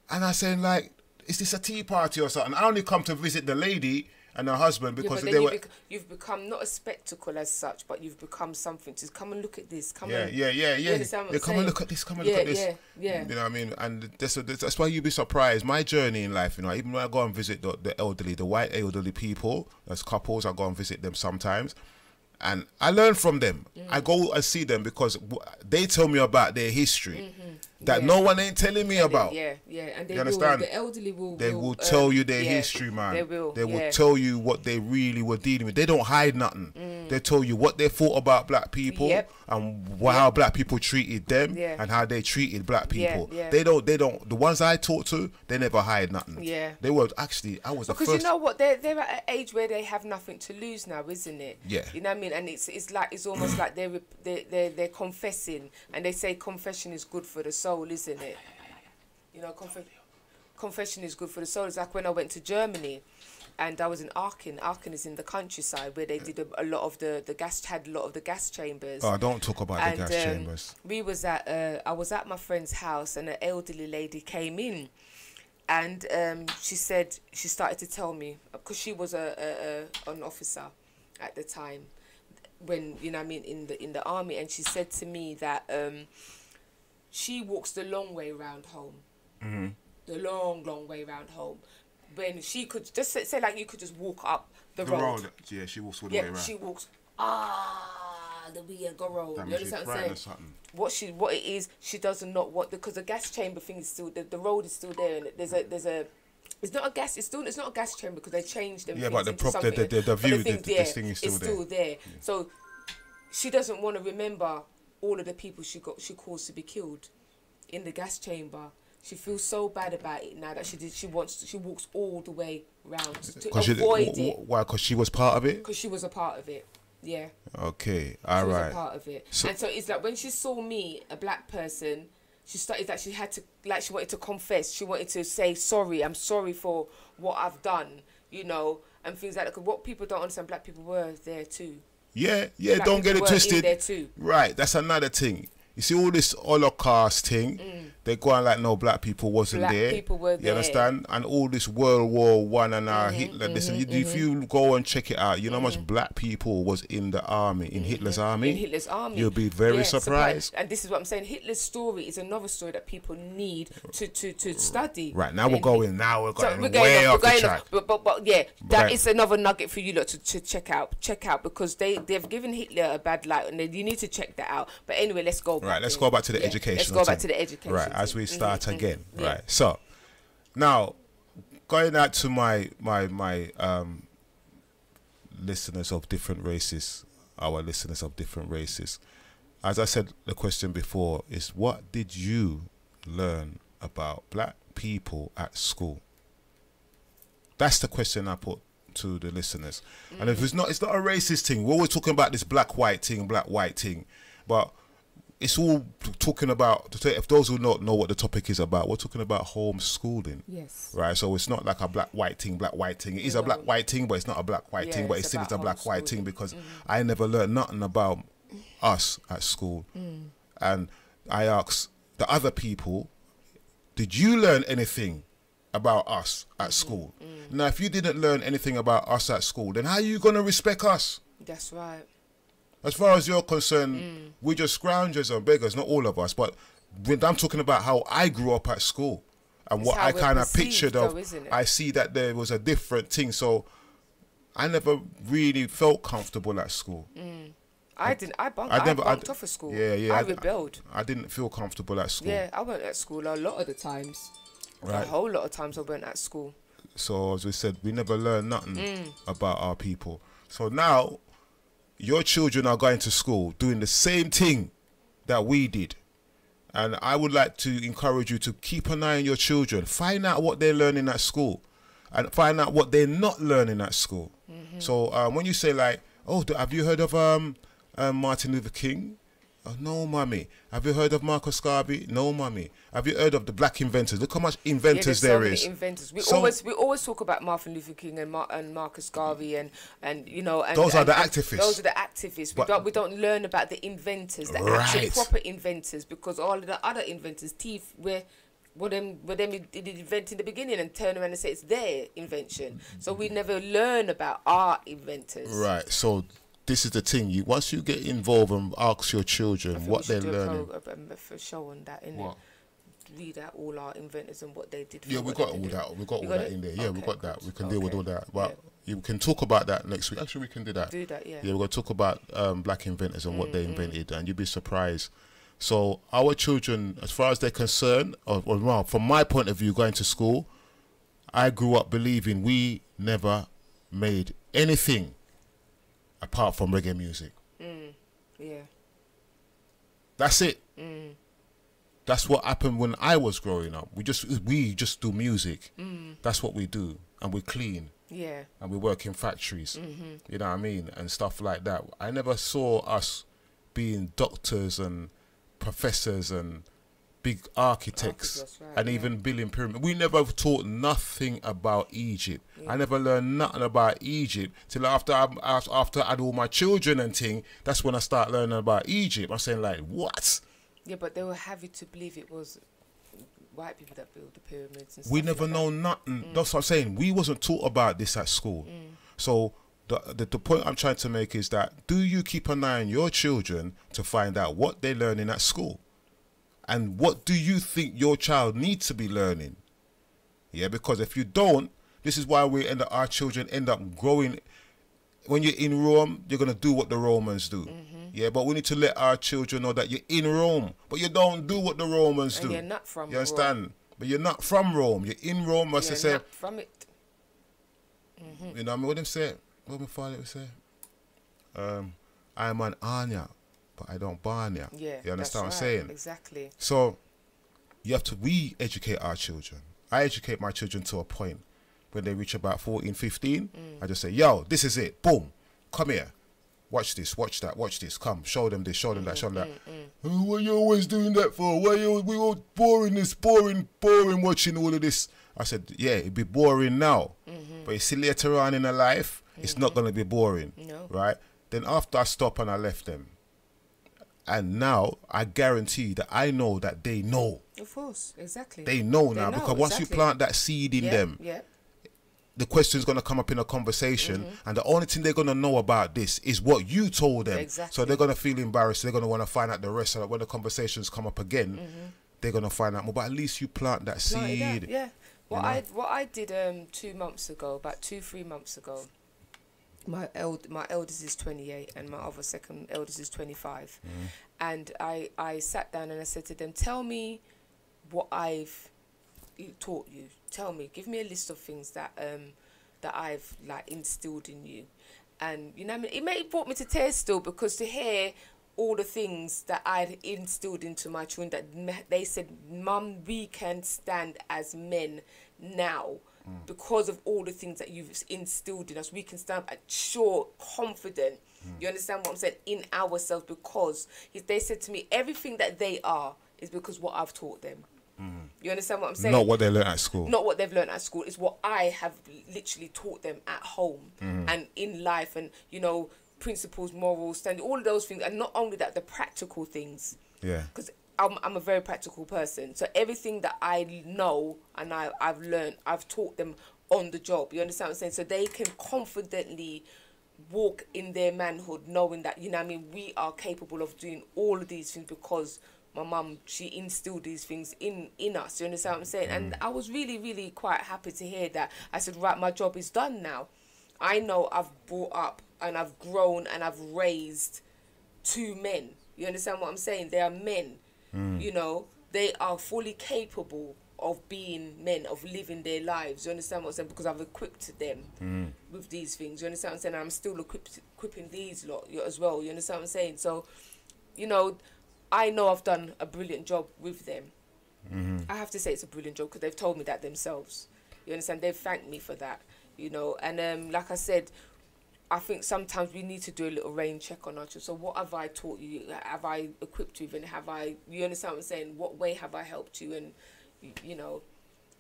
S4: and I saying like, "Is this a tea party or something?" I only come to visit the lady and her husband because
S3: you've become not a spectacle as such, but you've become something. Just come and look at this. Come and
S4: come and look at this. Come and look at this.
S3: Yeah.
S4: You know what I mean? And that's why you'd be surprised. My journey in life, you know, even when I go and visit the elderly, the white elderly people, as couples, I go and visit them sometimes. And I learn from them. I go and see them because they tell me about their history that no one ain't telling me about.
S3: And
S4: you understand?
S3: The elderly will
S4: tell you their history, man.
S3: They will.
S4: They will tell you what they really were dealing with. They don't hide nothing. They tell you what they thought about black people and how black people treated them and how they treated black people. They don't. The ones I talk to, they never hide nothing. They were actually. I was the first.
S3: Because you know what? They're at an age where they have nothing to lose now, isn't it?
S4: Yeah.
S3: You know what I mean? And it's almost like they're confessing, and they say confession is good for the soul, isn't it? You know, confession is good for the soul. It's like when I went to Germany, and I was in Aachen. Aachen is in the countryside where they did a lot of the gas chambers.
S4: Oh, don't talk about the gas chambers.
S3: I was at my friend's house, and an elderly lady came in. And she started to tell me, because she was an officer at the time, when, you know what I mean, in the army, and she said to me that she walks the long way round home, the long way round home, when she could just say like you could just walk up the road.
S4: Yeah, she walks all the way around.
S3: She walks the Viega road. You understand what I'm saying? What it is, she doesn't know because the gas chamber thing is still the road is still there, and there's a It's not a gas. It's not a gas chamber because they changed them.
S4: Yeah,
S3: things
S4: but the
S3: into
S4: prop,
S3: something.
S4: the
S3: But
S4: view,
S3: thing
S4: this thing is still there.
S3: Yeah. So she doesn't want to remember all of the people she caused to be killed in the gas chamber. She feels so bad about it now that she walks all the way round to avoid it.
S4: Why? Because she was part of it.
S3: Because she was a part of it. Yeah.
S4: Okay. All
S3: she
S4: right.
S3: was a part of it.
S4: So,
S3: and so it's like when she saw me, a black person, she started that she had to, like, she wanted to confess. She wanted to say sorry. I'm sorry for what I've done, you know, and things like that. Because what people don't understand, black people were there too.
S4: Yeah.
S3: Black
S4: Don't get it
S3: people were
S4: twisted.
S3: in there too.
S4: Right. That's another thing. You see all this Holocaust thing, they go on like no black people wasn't
S3: Black
S4: there.
S3: people were
S4: You
S3: there.
S4: understand? And all this World War One and Hitler. Listen, if you go and check it out, you know how much black people was in the army, in Hitler's army.
S3: In Hitler's army,
S4: you'll be very surprised.
S3: And this is what I'm saying. Hitler's story is another story that people need to study.
S4: Right now we're going
S3: we're
S4: way
S3: off,
S4: off the track.
S3: But yeah, that is
S4: Right.
S3: another nugget for you lot to check out because they've given Hitler a bad light and you need to check that out. But anyway, let's go back.
S4: Right, let's go back to the education.
S3: Let's go back to the education.
S4: Right, as we start again.
S3: Yeah.
S4: Right, so now going out to my listeners of different races, our listeners of different races. As I said, the question before is, what did you learn about black people at school? That's the question I put to the listeners. And if it's not a racist thing. We're always talking about this black white thing, but it's all talking about, if those who don't know what the topic is about, we're talking about homeschooling.
S3: Yes.
S4: Right, so it's not like a black white thing. It is a black white thing, but it's not a black white thing, but it's still a black white thing because I never learned nothing about us at school. And I asked the other people, did you learn anything about us at school? Now, if you didn't learn anything about us at school, then how are you going to respect us?
S3: That's right.
S4: As far as you're concerned, we're just scroungers and beggars, not all of us. But when I'm talking about how I grew up at school and
S3: It's
S4: what
S3: how
S4: I
S3: we're
S4: kind of
S3: perceived
S4: pictured
S3: though,
S4: of,
S3: isn't it?
S4: I see that there was a different thing. So I never really felt comfortable at school.
S3: I bunked off of school.
S4: Yeah.
S3: I rebelled.
S4: I didn't feel comfortable at school.
S3: Yeah, I went at school a lot of the times.
S4: Right.
S3: A whole lot of times I went at school.
S4: So as we said, we never learned nothing about our people. So now your children are going to school doing the same thing that we did. And I would like to encourage you to keep an eye on your children. Find out what they're learning at school and find out what they're not learning at school. So when you say like, oh, have you heard of Martin Luther King? Oh, no, mummy. Have you heard of Marcus Garvey? No, mummy. Have you heard of the black inventors? Look how much inventors
S3: there
S4: is.
S3: Many inventors. We always talk about Martin Luther King and Marcus Garvey and you know and
S4: those are the activists.
S3: Those are the activists. We don't learn about the inventors, the actual proper inventors, because all of the other inventors, what them did invent in the beginning and turn around and say it's their invention. So we never learn about our inventors.
S4: Right. So this is the thing. Once you get involved and ask your children what they're learning.
S3: For show on that, innit? Read out all our inventors and what they did.
S4: Yeah, we got all that. We got all that in there. Yeah, we got that. We can deal with all that. But you can talk about that next week. Actually, we can do that. Yeah, we're going to talk about black inventors and what they invented, and you'll be surprised. So our children, as far as they're concerned, or from my point of view, going to school, I grew up believing we never made anything apart from reggae music.
S3: Yeah.
S4: That's it. That's what happened when I was growing up. We just do music. That's what we do, and we clean.
S3: Yeah.
S4: And we work in factories. You know what I mean, and stuff like that. I never saw us being doctors and professors and big architects, and even building pyramids. We never taught nothing about Egypt. I never learned nothing about Egypt till after I had all my children and thing. That's when I start learning about Egypt. I'm saying like, what?
S3: Yeah, but they were happy to believe it was white people that built the pyramids and stuff.
S4: We never know nothing. That's what I'm saying. We wasn't taught about this at school. So the point I'm trying to make is that, do you keep an eye on your children to find out what they're learning at school? And what do you think your child needs to be learning? Yeah, because if you don't, this is why our children end up growing. When you're in Rome, you're going to do what the Romans do. Yeah, but we need to let our children know that you're in Rome, but you don't do what the Romans do.
S3: You're not from
S4: You understand? but you're not from Rome. You're in Rome. Must
S3: You're
S4: say,
S3: not from it.
S4: you know what them say? What my father would say? I'm an Anya, but I don't Barnya.
S3: Yeah,
S4: you understand
S3: that's
S4: what I'm
S3: right.
S4: saying?
S3: Exactly.
S4: So you have to re-educate our children. I educate my children to a point when they reach about 14, 15. I just say, yo, this is it. Boom. Come here. Watch this, watch that, watch this. Come, show them this, show them that, show them that. Oh, what are you always doing that for? Why we all boring watching all of this? I said, yeah, it'd be boring now. But you see later on in their life, it's not going to be boring.
S3: No.
S4: Right? Then after I stopped and I left them, and now I guarantee that I know that they know.
S3: Of course, exactly.
S4: They know
S3: They
S4: now,
S3: know,
S4: because once you
S3: exactly.
S4: plant that seed in them,
S3: Yeah.
S4: the question's going to come up in a conversation, and the only thing they're going to know about this is what you told them.
S3: Exactly.
S4: So they're going to feel embarrassed. They're going to want to find out the rest of it. When the conversations come up again, they're going to find out more. But at least you plant that
S3: Planted
S4: seed.
S3: that, yeah. What
S4: know?
S3: I did 2 months ago, about 2-3 months ago. My eldest is 28 and my other second eldest is 25, and I sat down and I said to them, tell me what I've taught you. Tell me, give me a list of things that that I've like instilled in you. And you know what I mean, it may have brought me to tears still, because to hear all the things that I'd instilled into my children, that they said, Mum, we can stand as men now because of all the things that you've instilled in us. We can stand sure, confident, you understand what I'm saying, in ourselves, because they said to me, everything that they are is because what I've taught them. You understand what I'm saying?
S4: Not what they learn at school.
S3: Not what they've learned at school. It's what I have literally taught them at home and in life, and you know, principles, morals, standards, all of those things. And not only that, the practical things.
S4: Yeah.
S3: Because I'm a very practical person. So everything that I know and I've learned, I've taught them on the job. You understand what I'm saying? So they can confidently walk in their manhood, knowing that, you know what I mean, we are capable of doing all of these things because my mum, she instilled these things in us. You understand what I'm saying? And I was really, really quite happy to hear that. I said, right, my job is done now. I know I've brought up and I've grown and I've raised 2 men. You understand what I'm saying? They are men. You know, they are fully capable of being men, of living their lives. You understand what I'm saying? Because I've equipped them with these things. You understand what I'm saying? And I'm still equipping these lot as well. You understand what I'm saying? So, you know, I know I've done a brilliant job with them. I have to say it's a brilliant job because they've told me that themselves. You understand? They've thanked me for that, you know. And like I said, I think sometimes we need to do a little rain check on our children. So what have I taught you? Have I equipped you? And have I, you understand what I'm saying? What way have I helped you? And, you know,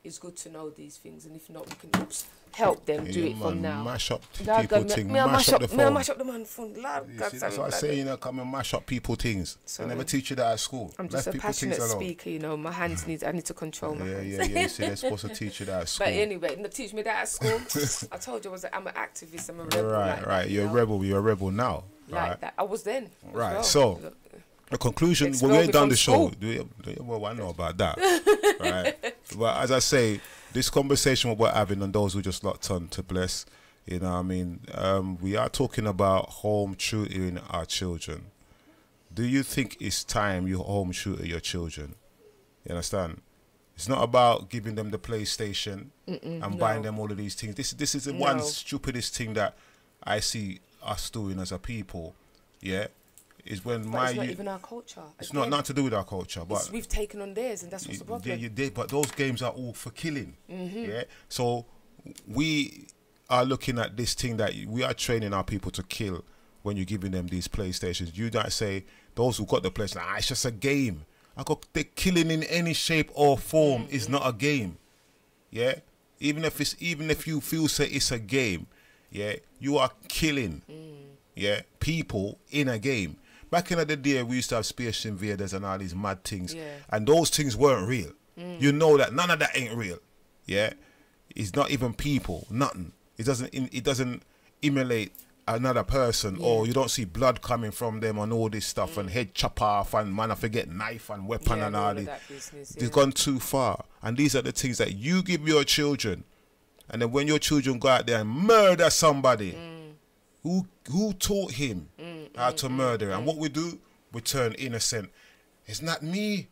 S3: it's good to know these things. And if not, we can help them do it from now.
S4: Mash up
S3: Lord
S4: people
S3: God,
S4: things.
S3: me I
S4: Mash up the
S3: me I
S4: phone.
S3: mash up the man phone. Lord God,
S4: See, that's what I say, you know, come and mash up people things. They
S3: Sorry.
S4: never teach you that at school.
S3: I'm just
S4: Let
S3: a
S4: people things
S3: passionate
S4: alone.
S3: speaker, you know. My hands I need to control my hands.
S4: Yeah. You see, they're supposed to teach you that at school.
S3: But anyway, not teach me that at school. I told you I'm an activist. I'm a rebel.
S4: Right.
S3: like that,
S4: You're
S3: you
S4: a
S3: know?
S4: rebel. You're a rebel now.
S3: Like
S4: right.
S3: that. I was then. as
S4: Right,
S3: well.
S4: so-
S3: Look,
S4: The conclusion,
S3: Expel
S4: we
S3: me
S4: ain't done
S3: from
S4: the show.
S3: school.
S4: Well, I know about that. Right. But as I say, this conversation what we're having, and those who just locked on to bless, you know what I mean, we are talking about home tutoring our children. Do you think it's time you home tutor your children? You understand? It's not about giving them the PlayStation and buying them all of these things. This is the one stupidest thing that I see us doing as a people. Yeah. Is when
S3: but it's not even our culture.
S4: it's
S3: Again,
S4: not to do with our culture, but
S3: we've taken on theirs, and that's what's the problem.
S4: you did, but those games are all for killing. Yeah, so we are looking at this thing that we are training our people to kill when you're giving them these PlayStations. You don't say those who got the PlayStation, it's just a game. They're killing in any shape or form is not a game. Yeah, even if you feel say it's a game, yeah, you are killing. Yeah, people in a game. Back in the day, we used to have Space Invaders and all these mad things, and those things weren't real. You know that none of that ain't real. Yeah, it's not even people, nothing. It doesn't emulate another person, or you don't see blood coming from them and all this stuff, and head chop off, and man, I forget knife and weapon and all this. They've gone too far, and these are the things that you give your children, and then when your children go out there and murder somebody. Who taught him how to murder? And what we do, we turn innocent. It's not me.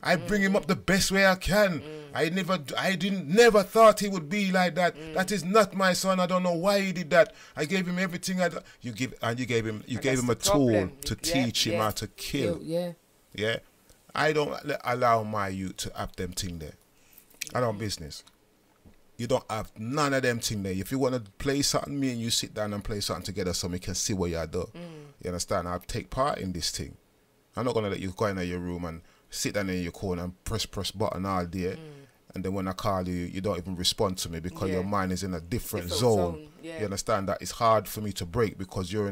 S4: I bring him up the best way I can. I never thought he would be like that. That is not my son. I don't know why he did that. I gave him everything. You gave him a tool to teach him how to kill. Yeah. I don't allow my youth to have them thing there. I don't business. You don't have none of them thing there. If you want to play something, me and you sit down and play something together so we can see what you do. You understand? I'll take part in this thing. I'm not going to let you go into your room and sit down in your corner and press button all day. And then when I call you, you don't even respond to me because your mind is in a different zone. You understand? That it's hard for me to break because you're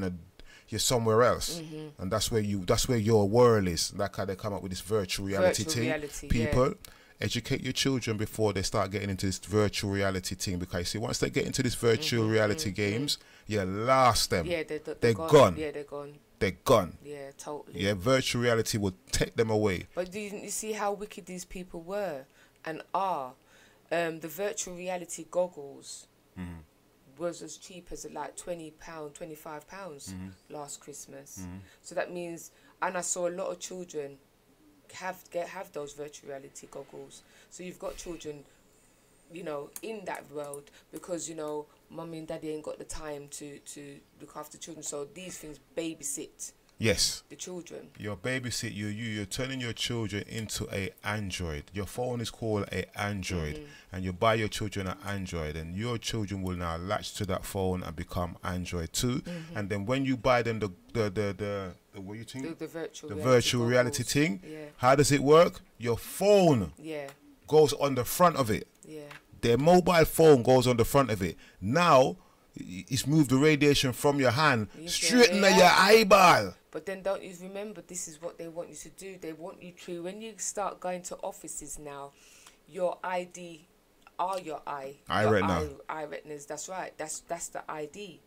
S4: somewhere else. And that's where your world is. That's how they come up with this virtual reality thing. People, educate your children before they start getting into this virtual reality thing, because you see, once they get into this virtual reality games, you lost them.
S3: Yeah,
S4: they're gone.
S3: Yeah, they're gone.
S4: They're gone.
S3: Yeah, totally.
S4: Yeah, virtual reality will take them away.
S3: But do you see how wicked these people were and are? The virtual reality goggles was as cheap as like £20, £25 last Christmas. So that means, and I saw a lot of children have those virtual reality goggles. So you've got children, you know, in that world because, you know, mummy and daddy ain't got the time to look after children. So these things babysit.
S4: Yes.
S3: The children.
S4: You're babysit. You're turning your children into a Android. Your phone is called a Android, and you buy your children an Android, and your children will now latch to that phone and become Android too. And then when you buy them the what you think?
S3: The virtual
S4: virtual reality
S3: goggles.
S4: thing.
S3: Yeah.
S4: How does it work? Your phone goes on the front of it.
S3: Yeah.
S4: Their mobile phone goes on the front of it. Now it's moved the radiation from your hand straight into your eyeball.
S3: But then don't you remember, this is what they want you to do. They want you to, when you start going to offices now, your ID are your eye. Eye retinas, that's right. That's the ID.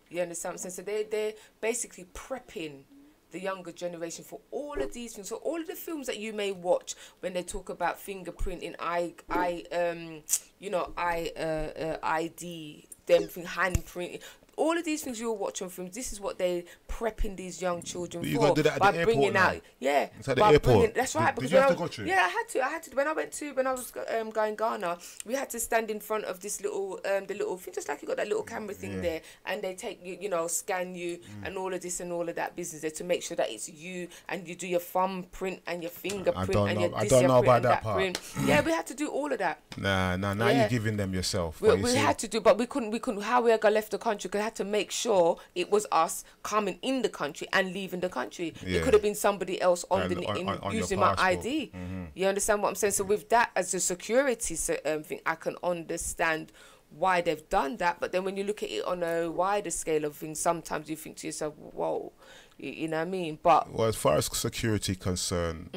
S3: You understand what I'm saying? So they're basically prepping the younger generation for all of these things. So all of the films that you may watch when they talk about fingerprinting, ID, them thing, handprinting, all of these things you're watching films, this is what they're prepping these young children
S4: you
S3: for.
S4: Got to do that at
S3: by
S4: the
S3: bringing
S4: airport
S3: out, yeah.
S4: It's at the airport.
S3: That's right.
S4: Did you have to go through?
S3: Yeah, I had to. When I was going Ghana, we had to stand in front of this little, the little thing, just like you got that little camera thing there, and they take you, you know, scan you and all of this and all of that business there to make sure that it's you, and you do your thumbprint and your fingerprint
S4: I don't know about that part.
S3: Print. Yeah, we had to do all of that.
S4: Nah. Now you're giving them yourself.
S3: We had to do, but we couldn't. How we left the country? Because I had to make sure it was us coming in the country and leaving the country. It could have been somebody else using my ID. You understand what I'm saying? So with that as a security thing, I can understand why they've done that. But then when you look at it on a wider scale of things, sometimes you think to yourself, whoa, you know what I mean? But
S4: well, as far as security concerned,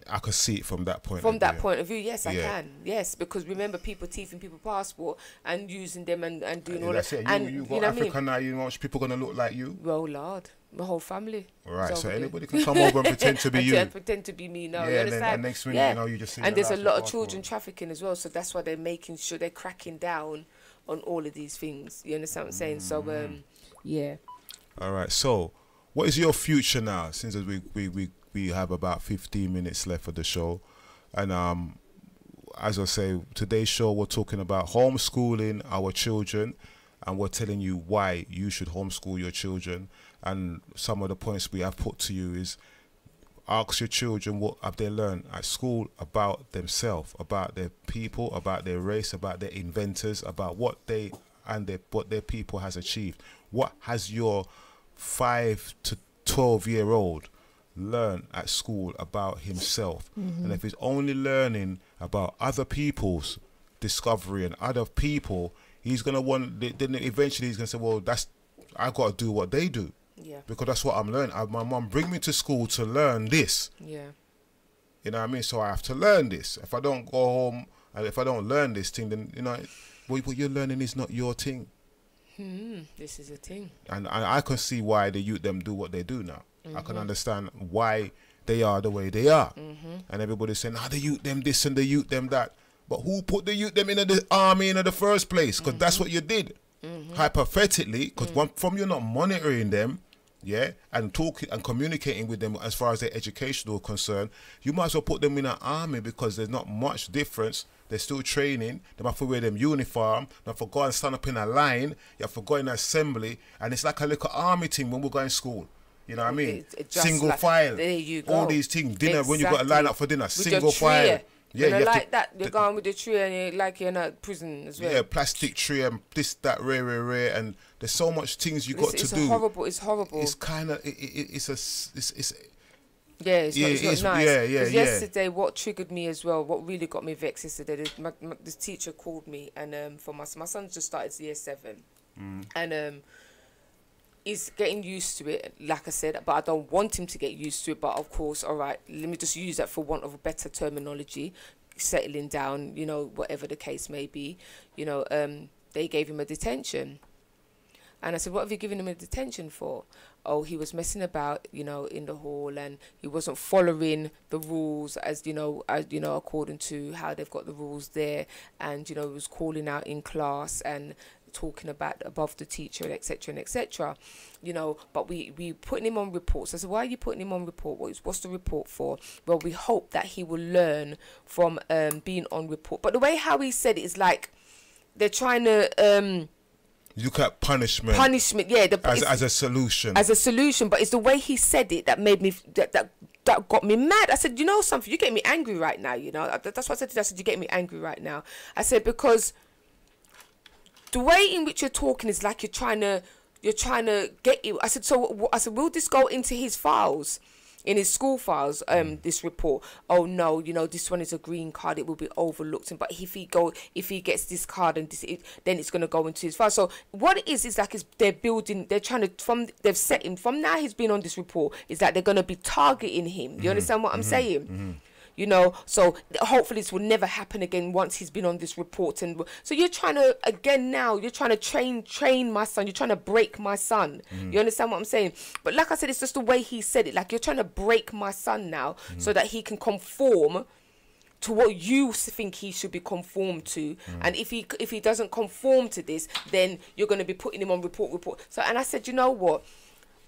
S4: I could see it from that point of view.
S3: From that point of view, yes, I can. Yes, because remember people thieving people's passport and using them and doing all that.
S4: And you got Africa now, you know, people going to look like you?
S3: Well, Lord, my whole family.
S4: Right, so anybody can come over and pretend to be you.
S3: Pretend to be me, no, you
S4: and
S3: understand?
S4: then next minute, you know, you just see.
S3: And there's a lot of children trafficking as well, so that's why they're making sure they're cracking down on all of these things. You understand what I'm saying? So, yeah. All
S4: right, so what is your future now, since we have about 15 minutes left of the show? And as I say, today's show we're talking about homeschooling our children, and we're telling you why you should homeschool your children. And some of the points we have put to you is, ask your children what have they learned at school about themselves, about their people, about their race, about their inventors, about what what their people has achieved. What has your 5 to 12-year-old learn at school about himself? And if he's only learning about other people's discovery and other people, he's gonna then eventually he's gonna say, well, I gotta do what they do, because that's what I'm learning. My mum bring me to school to learn this, you know what I mean? So I have to learn this. If I don't go home and if I don't learn this thing, then you know what you're learning is not your thing.
S3: This is a thing,
S4: and I can see why the youth them do what they do now. I can understand why they are the way they are. And everybody's saying, the youth them this and the youth them that. But who put the youth them in the army in the first place? Because that's what you did. Hypothetically, because from you not monitoring them, yeah, and talking and communicating with them as far as their educational concern, you might as well put them in an army, because there's not much difference. They're still training. They have to wear them uniform. They have to go and stand up in a line. You have to go in assembly, and it's like a little army thing when we go in school. You know what I mean? Single file.
S3: There you go.
S4: All these things. Dinner, when you got to line up for dinner,
S3: with
S4: single file.
S3: Yeah, you know, like that. You're going with the tree, and you're in a prison as well.
S4: Yeah, plastic tree and this, that, rare, and there's so much things you got to do.
S3: It's horrible.
S4: It's kind of it's
S3: yeah, it's not nice.
S4: Yeah.
S3: Yesterday, what triggered me as well, what really got me vexed yesterday, this teacher called me, and for my son just started year 7, and he's getting used to it, like I said, but I don't want him to get used to it. But of course, all right, let me just use that for want of a better terminology, settling down, you know, whatever the case may be. You know, they gave him a detention. And I said, what have you given him a detention for? Oh, he was messing about, you know, in the hall, and he wasn't following the rules as you know, according to how they've got the rules there. And, you know, he was calling out in class and talking about above the teacher, and etc. You know, but we putting him on reports. I said, why are you putting him on report? What's the report for? Well, we hope that he will learn from being on report. But the way how he said it is like they're trying to
S4: look at punishment,
S3: yeah,
S4: as a solution.
S3: But it's the way he said it that made me that got me mad. I said, you know something, you get me angry right now. You know, that's what I said to you. I said, you get me angry right now. I said, because the way in which you're talking is like you're trying to get you. I said, will this go into his files? In his school files, this report. Oh no, you know, this one is a green card, it will be overlooked. But if he gets this card and then it's gonna go into his file. So what it is like they've set him from now he's been on this report, is that they're gonna be targeting him. You understand what I'm saying? You know, so hopefully this will never happen again once he's been on this report. And so you're trying to train my son. You're trying to break my son. You understand what I'm saying? But like I said, it's just the way he said it. Like, you're trying to break my son now so that he can conform to what you think he should be conformed to. And if he doesn't conform to this, then you're going to be putting him on report. So, and I said, you know what?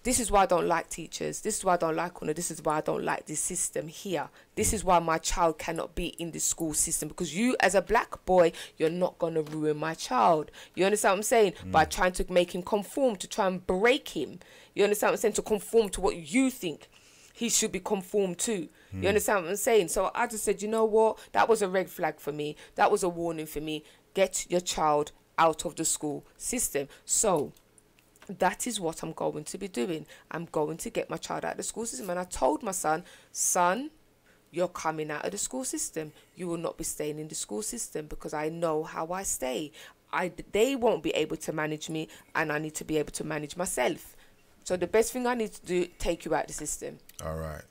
S3: This is why I don't like teachers. This is why I don't like Honor. This is why I don't like this system here. This is why my child cannot be in the school system. Because you, as a black boy, you're not going to ruin my child. You understand what I'm saying? By trying to make him conform, to try and break him. You understand what I'm saying? To conform to what you think he should be conformed to. You understand what I'm saying? So I just said, you know what? That was a red flag for me. That was a warning for me. Get your child out of the school system. So that is what I'm going to be doing. I'm going to get my child out of the school system. And I told my son, you're coming out of the school system. You will not be staying in the school system, because I know how I stay. They won't be able to manage me, and I need to be able to manage myself. So the best thing I need to do, take you out of the system. All
S4: right.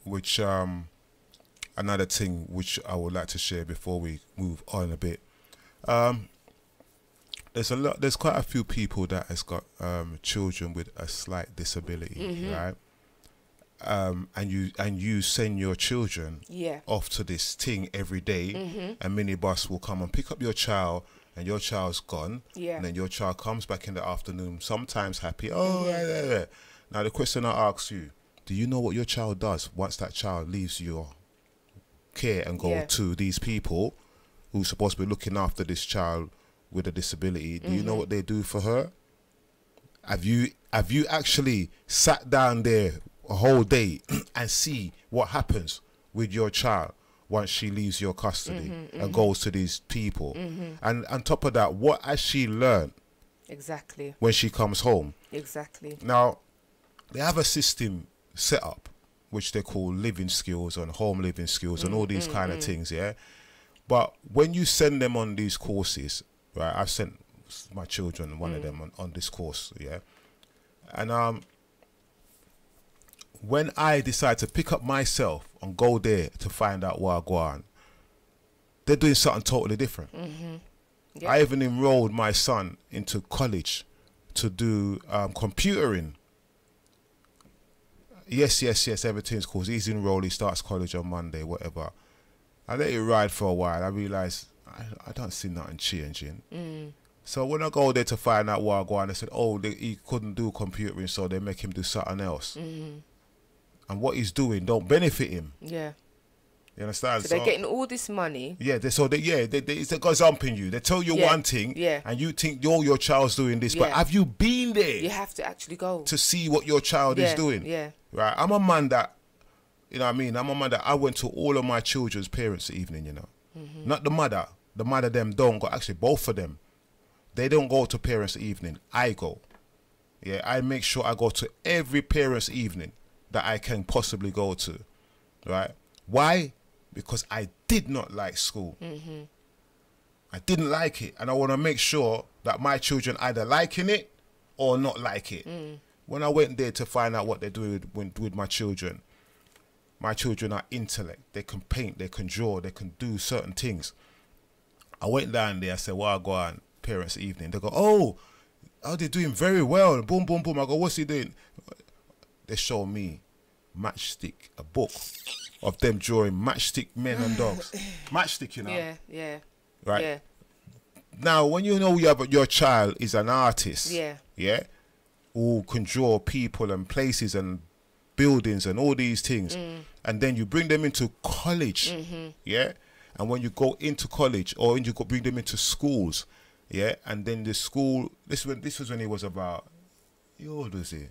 S4: Which, another thing which I would like to share before we move on a bit. There's quite a few people that has got children with a slight disability, right? And you send your children off to this thing every day, and minibus will come and pick up your child, and your child's gone, and then your child comes back in the afternoon, sometimes happy. Now the question I ask you, do you know what your child does once that child leaves your care and go to these people who's supposed to be looking after this child with a disability? Do you know what they do for her? Have you actually sat down there a whole day and see what happens with your child once she leaves your custody and goes to these people? And on top of that, what has she learned
S3: exactly
S4: when she comes home?
S3: Exactly.
S4: Now, they have a system set up which they call living skills and home living skills and all these kind of things, yeah? But when you send them on these courses, right, I've sent my children, one of them, on this course, yeah? And when I decide to pick up myself and go there to find out what I go on, they're doing something totally different. I even enrolled my son into college to do computering. Yes, everything's cool. He's enrolled, he starts college on Monday, whatever. I let it ride for a while. I realised I don't see nothing changing. So when I go there to find out why I go on, they said, oh, he couldn't do computering, so they make him do something else. And what he's doing don't benefit him.
S3: Yeah.
S4: You understand?
S3: So they're getting all this money.
S4: Yeah, they got zumping you. They tell you one thing, and you think your child's doing this, but have you been there?
S3: You have to actually go
S4: to see what your child is doing.
S3: Yeah.
S4: Right. I'm a man that, you know what I mean? I'm a man that I went to all of my children's parents' evening, you know. Not the mother. The mother them don't go. Actually, both of them. They don't go to parents' evening. I go. Yeah, I make sure I go to every parents' evening that I can possibly go to. Right? Why? Because I did not like school. I didn't like it, and I want to make sure that my children either liking it or not like it. When I went there to find out what they're doing with my children are intellect. They can paint, they can draw, they can do certain things. I went down there, I said, well, I go on parents' evening. They go, oh, they're doing very well. Boom, boom, boom. I go, what's he doing? They show me Matchstick, a book of them drawing matchstick men and dogs. Matchstick, you know.
S3: Yeah.
S4: Right.
S3: Yeah.
S4: Now, when you know your child is an artist,
S3: yeah,
S4: who can draw people and places and buildings and all these things, and then you bring them into college, yeah, and when you go into college or when you go bring them into schools, yeah, and then the school. This was when he was about, how old was he?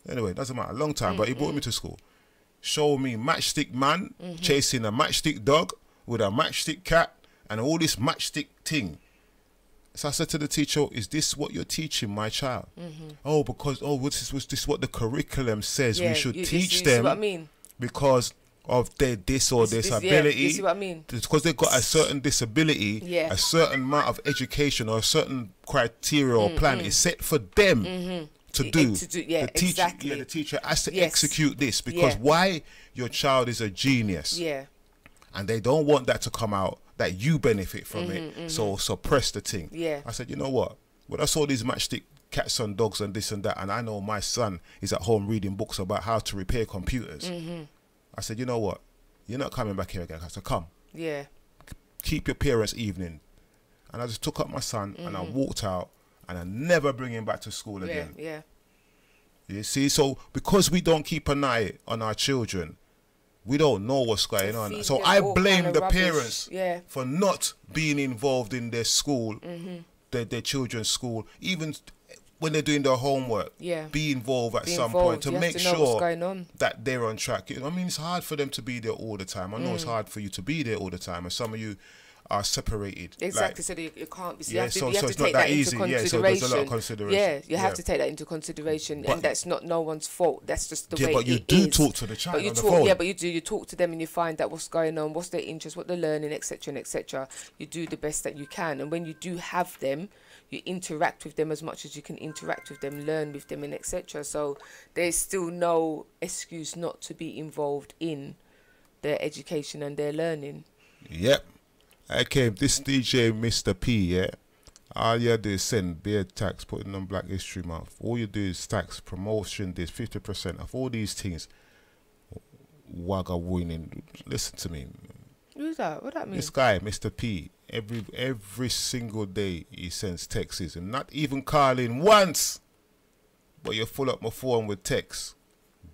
S4: Anyway, it doesn't matter, a long time, but he brought me to school. Show me matchstick man chasing a matchstick dog with a matchstick cat and all this matchstick thing. So I said to the teacher, is this what you're teaching my child? Oh, because, was this what the curriculum says we should teach them?
S3: See what I mean?
S4: Because of their this or this ability.
S3: You see what I mean?
S4: It's because they've got a certain disability, a certain amount of education or a certain criteria or plan is set for them to do.
S3: Yeah,
S4: the teacher,
S3: exactly.
S4: Yeah, the teacher has to execute this because why? Your child is a genius.
S3: Yeah.
S4: And they don't want that to come out, that you benefit from it. So suppress the thing.
S3: Yeah.
S4: I said, you know what? When I saw these matchstick cats and dogs and this and that, and I know my son is at home reading books about how to repair computers. I said, you know what? You're not coming back here again. I said, come.
S3: Yeah.
S4: Keep your parents' evening. And I just took up my son and I walked out and I never bring him back to school again.
S3: Yeah.
S4: You see? So because we don't keep an eye on our children, we don't know what's going on. So I blame the parents for not being involved in their school, their children's school, even when they're doing their homework. Be involved at some point to make sure that they're on track. I mean, it's hard for them to be there all the time. I know it's hard for you to be there all the time, and some of you are separated.
S3: Exactly, so you can't be.
S4: Yeah,
S3: you have to take that into consideration.
S4: So there's a lot of consideration.
S3: Yeah, you have to take that into consideration, and that's not no one's fault. That's just the way it is.
S4: But you do talk to the child on the phone.
S3: Yeah, but you do. You talk to them and you find out what's going on, what's their interest, what they're learning, etc., and etc. You do the best that you can, and when you do have them, you interact with them as much as you can interact with them, learn with them, and etc. So there's still no excuse not to be involved in their education and their learning.
S4: Yep. Okay, this DJ Mr. P, yeah. All you do is send beer tax, putting on Black History Month. All you do is tax, promotion, this 50% of all these things. Wagga winning. Listen to me.
S3: Who's that? What that mean?
S4: This guy, Mr. P, every single day he sends texts and not even calling once. But you full up my phone with texts.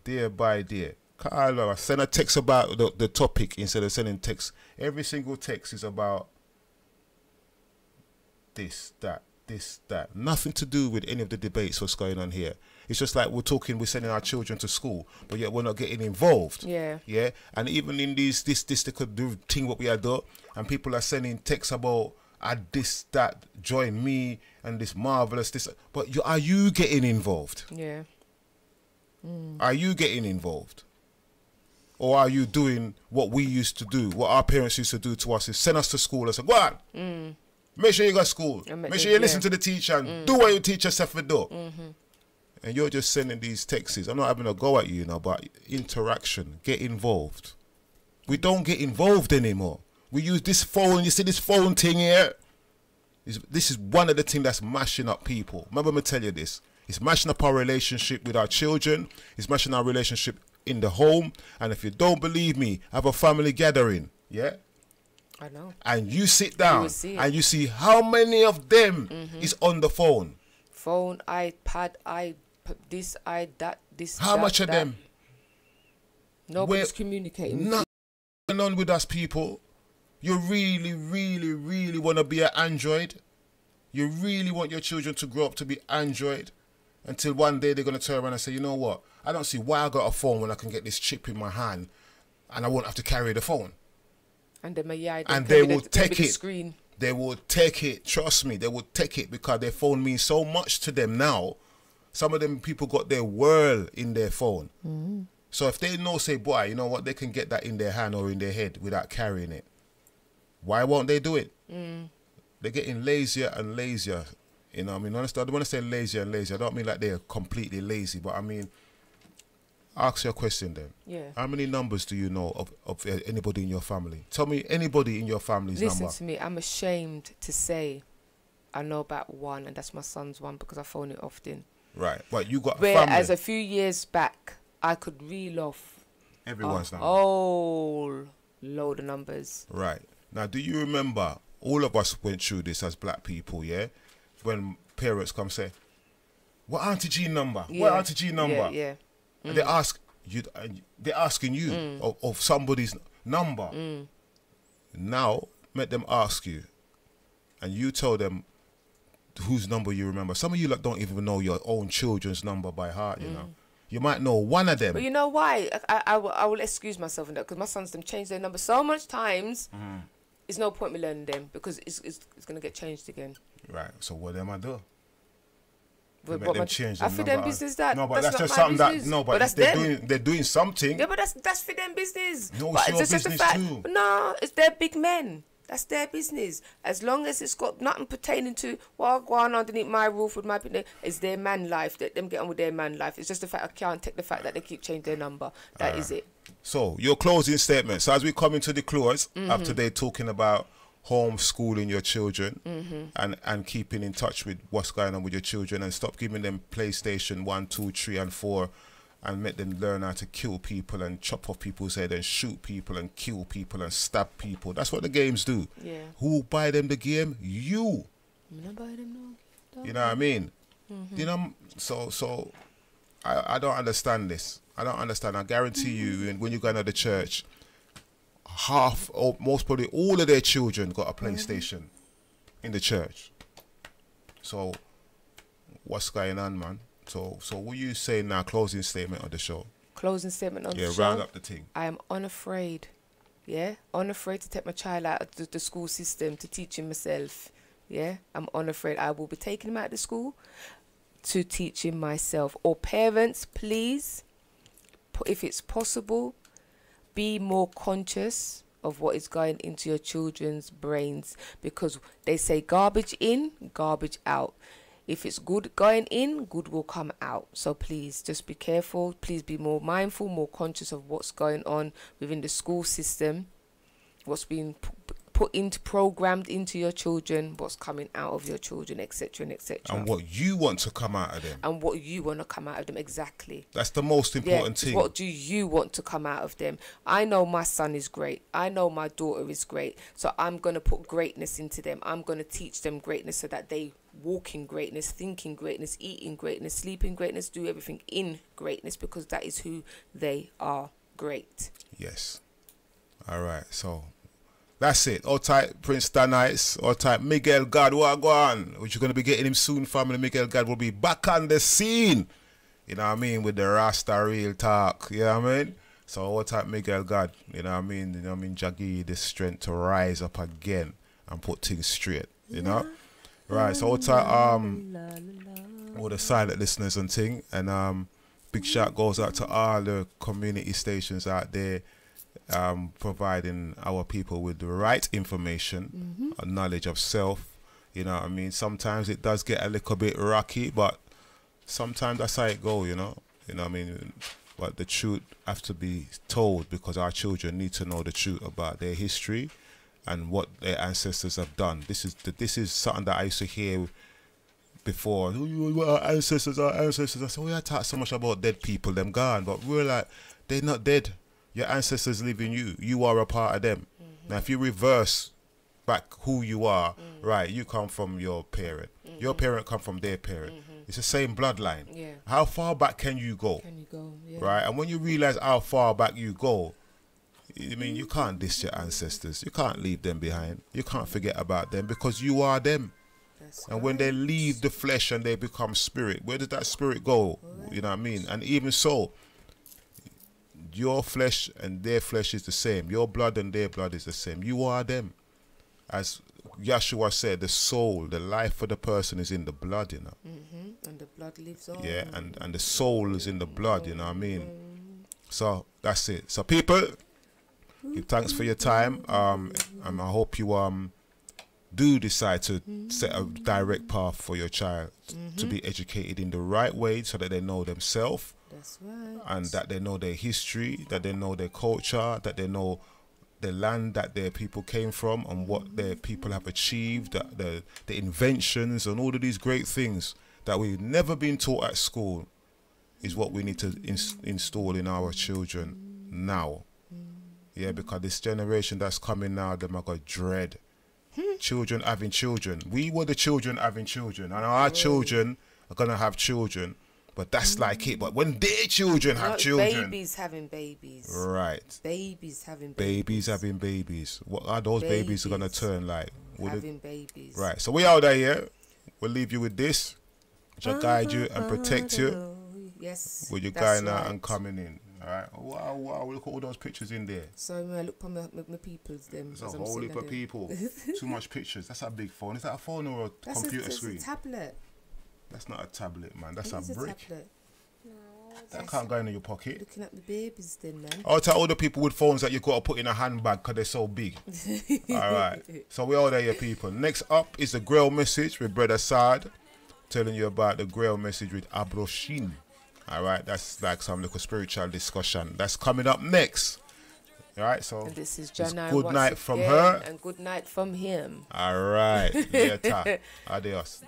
S4: Day by day. Carlo, I send a text about the topic instead of sending text. Every single text is about this, that. Nothing to do with any of the debates what's going on here. It's just like we're sending our children to school, but yet we're not getting involved.
S3: Yeah.
S4: Yeah. And even in this they could do thing what we had done, and people are sending texts about this, that, join me, and this marvelous this. But are you getting involved?
S3: Yeah.
S4: Are you getting involved? Or are you doing what we used to do, what our parents used to do to us, is send us to school and say, go on, make sure you go to school, make sure you listen to the teacher and do what your teacher said for do. And you're just sending these texts. I'm not having a go at you, but interaction, get involved. We don't get involved anymore. We use this phone, you see this phone thing here? This is one of the things that's mashing up people. Remember me tell you this. It's mashing up our relationship with our children. It's mashing our relationship in the home. And if you don't believe me, have a family gathering, yeah?
S3: I know.
S4: And you sit
S3: You
S4: down
S3: will see it.
S4: and you see how many of them is on the phone.
S3: Phone, iPad, this, that, this.
S4: How
S3: that,
S4: much of
S3: that.
S4: them?
S3: Nobody's communicating.
S4: Nothing going on with us, people. You really, really, really want to be an Android? You really want your children to grow up to be Android? Until one day they're going to turn around and say, you know what? I don't see why I got a phone when I can get this chip in my hand and I won't have to carry the phone.
S3: And then
S4: They will take it.
S3: Screen.
S4: They will take it. Trust me, they will take it because their phone means so much to them now. Some of them people got their world in their phone. So if they know, say, boy, you know what, they can get that in their hand or in their head without carrying it. Why won't they do it? They're getting lazier and lazier. You know what I mean? Honestly, I don't want to say lazier and lazier. I don't mean like they're completely lazy, but I mean, ask your question then.
S3: Yeah.
S4: How many numbers do you know of anybody in your family? Tell me anybody in your family's number.
S3: Listen to me. I'm ashamed to say I know about one, and that's my son's one because I phone it often.
S4: Right. But you got a
S3: Whereas
S4: family.
S3: a few years back, I could reel off
S4: Everyone's
S3: a
S4: number.
S3: whole load of numbers.
S4: Right. Now, do you remember, all of us went through this as black people, yeah? When parents come say, what Auntie G number? What
S3: Yeah.
S4: Auntie G number?
S3: Yeah.
S4: And they ask you, they're asking you of somebody's number. Now, let them ask you, and you tell them whose number you remember. Some of you like don't even know your own children's number by heart, you know. You might know one of them.
S3: But you know why? I will excuse myself in that because my sons them change their number so much times. It's no point me learning them because it's going to get changed again.
S4: Right. So what am I do?
S3: But
S4: Make them change their
S3: I for them
S4: number.
S3: business that.
S4: No, but that's
S3: not
S4: just
S3: my
S4: something that.
S3: business.
S4: No, but
S3: that's
S4: they're
S3: them.
S4: doing something.
S3: Yeah, but that's for them business.
S4: No,
S3: But
S4: it's your
S3: just a
S4: business
S3: fact.
S4: too.
S3: No, it's their big men. That's their business. As long as it's got nothing pertaining to what go on underneath my roof with my people, it's their man life. Let them get on with their man life. It's just the fact I can't take the fact that they keep changing their number. That is it.
S4: So your closing statement. So as we come into the close of today, talking about homeschooling your children and keeping in touch with what's going on with your children, and stop giving them PlayStation 1, 2, 3 and 4 and make them learn how to kill people and chop off people's head and shoot people and kill people and stab people. That's what the games do.
S3: Yeah.
S4: Who buy them the game? You.
S3: I'm not buying them no.
S4: You know what I mean? You know, so I don't understand this. I don't understand. I guarantee you, and when you go into the church, half or most probably all of their children got a PlayStation in the church. So what's going on, man? So what you saying now? Closing statement of the show.
S3: Closing statement on the
S4: Yeah,
S3: show.
S4: round up the thing.
S3: I am unafraid. Yeah, unafraid to take my child out of the school system to teach him myself. Yeah, I'm unafraid. I will be taking him out of the school to teach him myself. Or parents, please, if it's possible, be more conscious of what is going into your children's brains, because they say garbage in, garbage out. If it's good going in, good will come out. So please just be careful. Please be more mindful, more conscious of what's going on within the school system, what's being put into, programmed into your children, what's coming out of your children, etc. and etc.
S4: And what you want to come out of them.
S3: And what you want to come out of them, exactly.
S4: That's the most important thing.
S3: What do you want to come out of them? I know my son is great. I know my daughter is great. So I'm going to put greatness into them. I'm going to teach them greatness so that they walk in greatness, think in greatness, eat in greatness, sleep in greatness, do everything in greatness, because that is who they are. Great.
S4: Yes. All right. So that's it. All type Prince Danites, all type Miguel God, what go on? Which you're going to be getting him soon, family. Miguel God will be back on the scene. You know what I mean? With the Rasta real talk. You know what I mean? So all type Miguel God, you know what I mean? You know what I mean? Jaggy the strength to rise up again and put things straight. You know? Right. So all type all the silent listeners and thing. And big shout goes out to all the community stations out there, providing our people with the right information, a knowledge of self. You know what I mean? Sometimes it does get a little bit rocky, but sometimes that's how it go, you know what I mean? But the truth have to be told, because our children need to know the truth about their history and what their ancestors have done. This is something that I used to hear before. Our ancestors. I said, we talk so much about dead people, them gone, but we're like, they're not dead. Your ancestors live in you. You are a part of them. Now, if you reverse back who you are, right, you come from your parent. Your parent come from their parent. It's the same bloodline.
S3: Yeah.
S4: How far back can you go?
S3: Can you go? Yeah.
S4: Right? And when you realize how far back you go, I mean, you can't diss your ancestors. You can't leave them behind. You can't forget about them because you are them.
S3: That's
S4: And when they leave the flesh and they become spirit, where does that spirit go? You know what I mean? And even so, your flesh and their flesh is the same. Your blood and their blood is the same. You are them. As Yeshua said, the soul, the life of the person is in the blood, you know.
S3: And the blood lives on.
S4: Yeah, and the soul is in the blood, you know what I mean? So that's it. So people, give thanks for your time. And I hope you do decide to set a direct path for your child to be educated in the right way so that they know themselves.
S3: That's right.
S4: And that they know their history, that they know their culture, that they know the land that their people came from and what their people have achieved, the inventions and all of these great things that we've never been taught at school is what we need to install in our children now. Yeah, because this generation that's coming now, them are got dread. Children having children. We were the children having children, and our children are gonna have children. But that's like it. But when their children have children,
S3: babies having babies.
S4: right?
S3: Babies having
S4: Babies having babies. What are those babies are gonna turn like?
S3: having babies.
S4: Right. So we out there, yeah. We'll leave you with this, which will guide you and protect you
S3: Yes.
S4: with your
S3: that's
S4: going out
S3: right.
S4: and coming in. All right. Wow. Look at all those pictures in there.
S3: So I look for my people's them.
S4: There's a whole heap of people. Too much pictures. That's a big phone. Is that a phone or a computer screen?
S3: That's a tablet.
S4: That's not a tablet, man. That's
S3: It is
S4: a brick.
S3: tablet.
S4: That can't go into your pocket.
S3: Looking at the babies then, man.
S4: I'll tell all the people with phones that you got to put in a handbag because they're so big. All right. So we all there, your people. Next up is the Grail message with Brother Saad, telling you about the Grail message with Abroshin. All right. That's like some little spiritual discussion. That's coming up next. All right. So
S3: And this is
S4: it's
S3: Janai
S4: good
S3: once
S4: night from
S3: again,
S4: her.
S3: and good night from him.
S4: All right. Yeah, adios.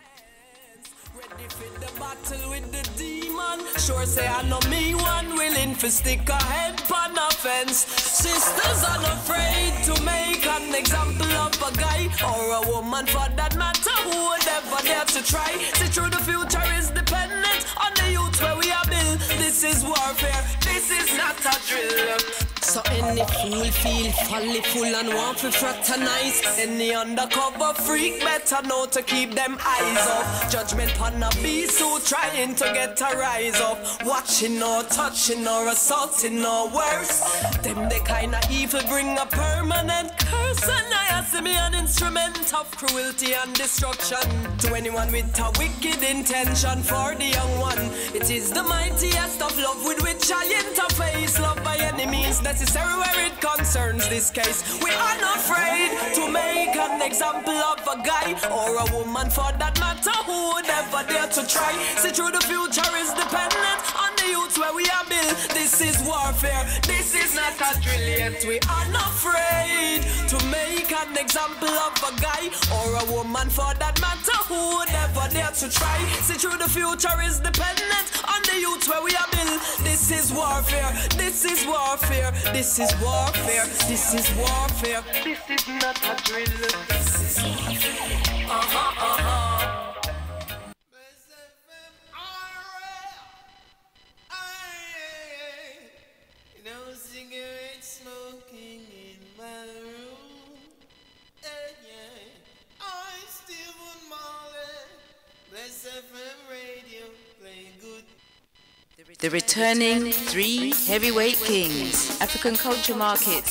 S1: Ready for the battle with the demon. Sure say I know me one willing for stick a head on a fence. Sisters unafraid to make an example of a guy or a woman for that matter who would ever dare to try. See through the future is dependent on the youth where we are built. This is warfare, this is not a drill. So any fool feel folly full and want to fraternize. Any undercover freak better know to keep them eyes off. Judgment on a beast who trying to get a rise up. Watching or touching or assaulting or worse. Them the kind of evil bring a permanent curse. And I see me an instrument of cruelty and destruction. To anyone with a wicked intention for the young one. It is the mightiest of love with which I interface. Love by any means necessary where it concerns this case. We are not afraid to make an example of a guy or a woman for that matter who would ever dare to try. See through the future is dependent on the youth where we are built. This is warfare, this is not a drill yet. We are not afraid to make an example of a guy or a woman for that matter who would ever dare to try. See through the future is dependent on the youth where we are built. This is warfare, this is warfare, this is warfare, this is warfare. This is not a drill. This is warfare.
S2: No cigarette smoking in my room. I still want Marley. Bless FM radio, play good.
S6: The returning 3 heavyweight kings, African Culture Market,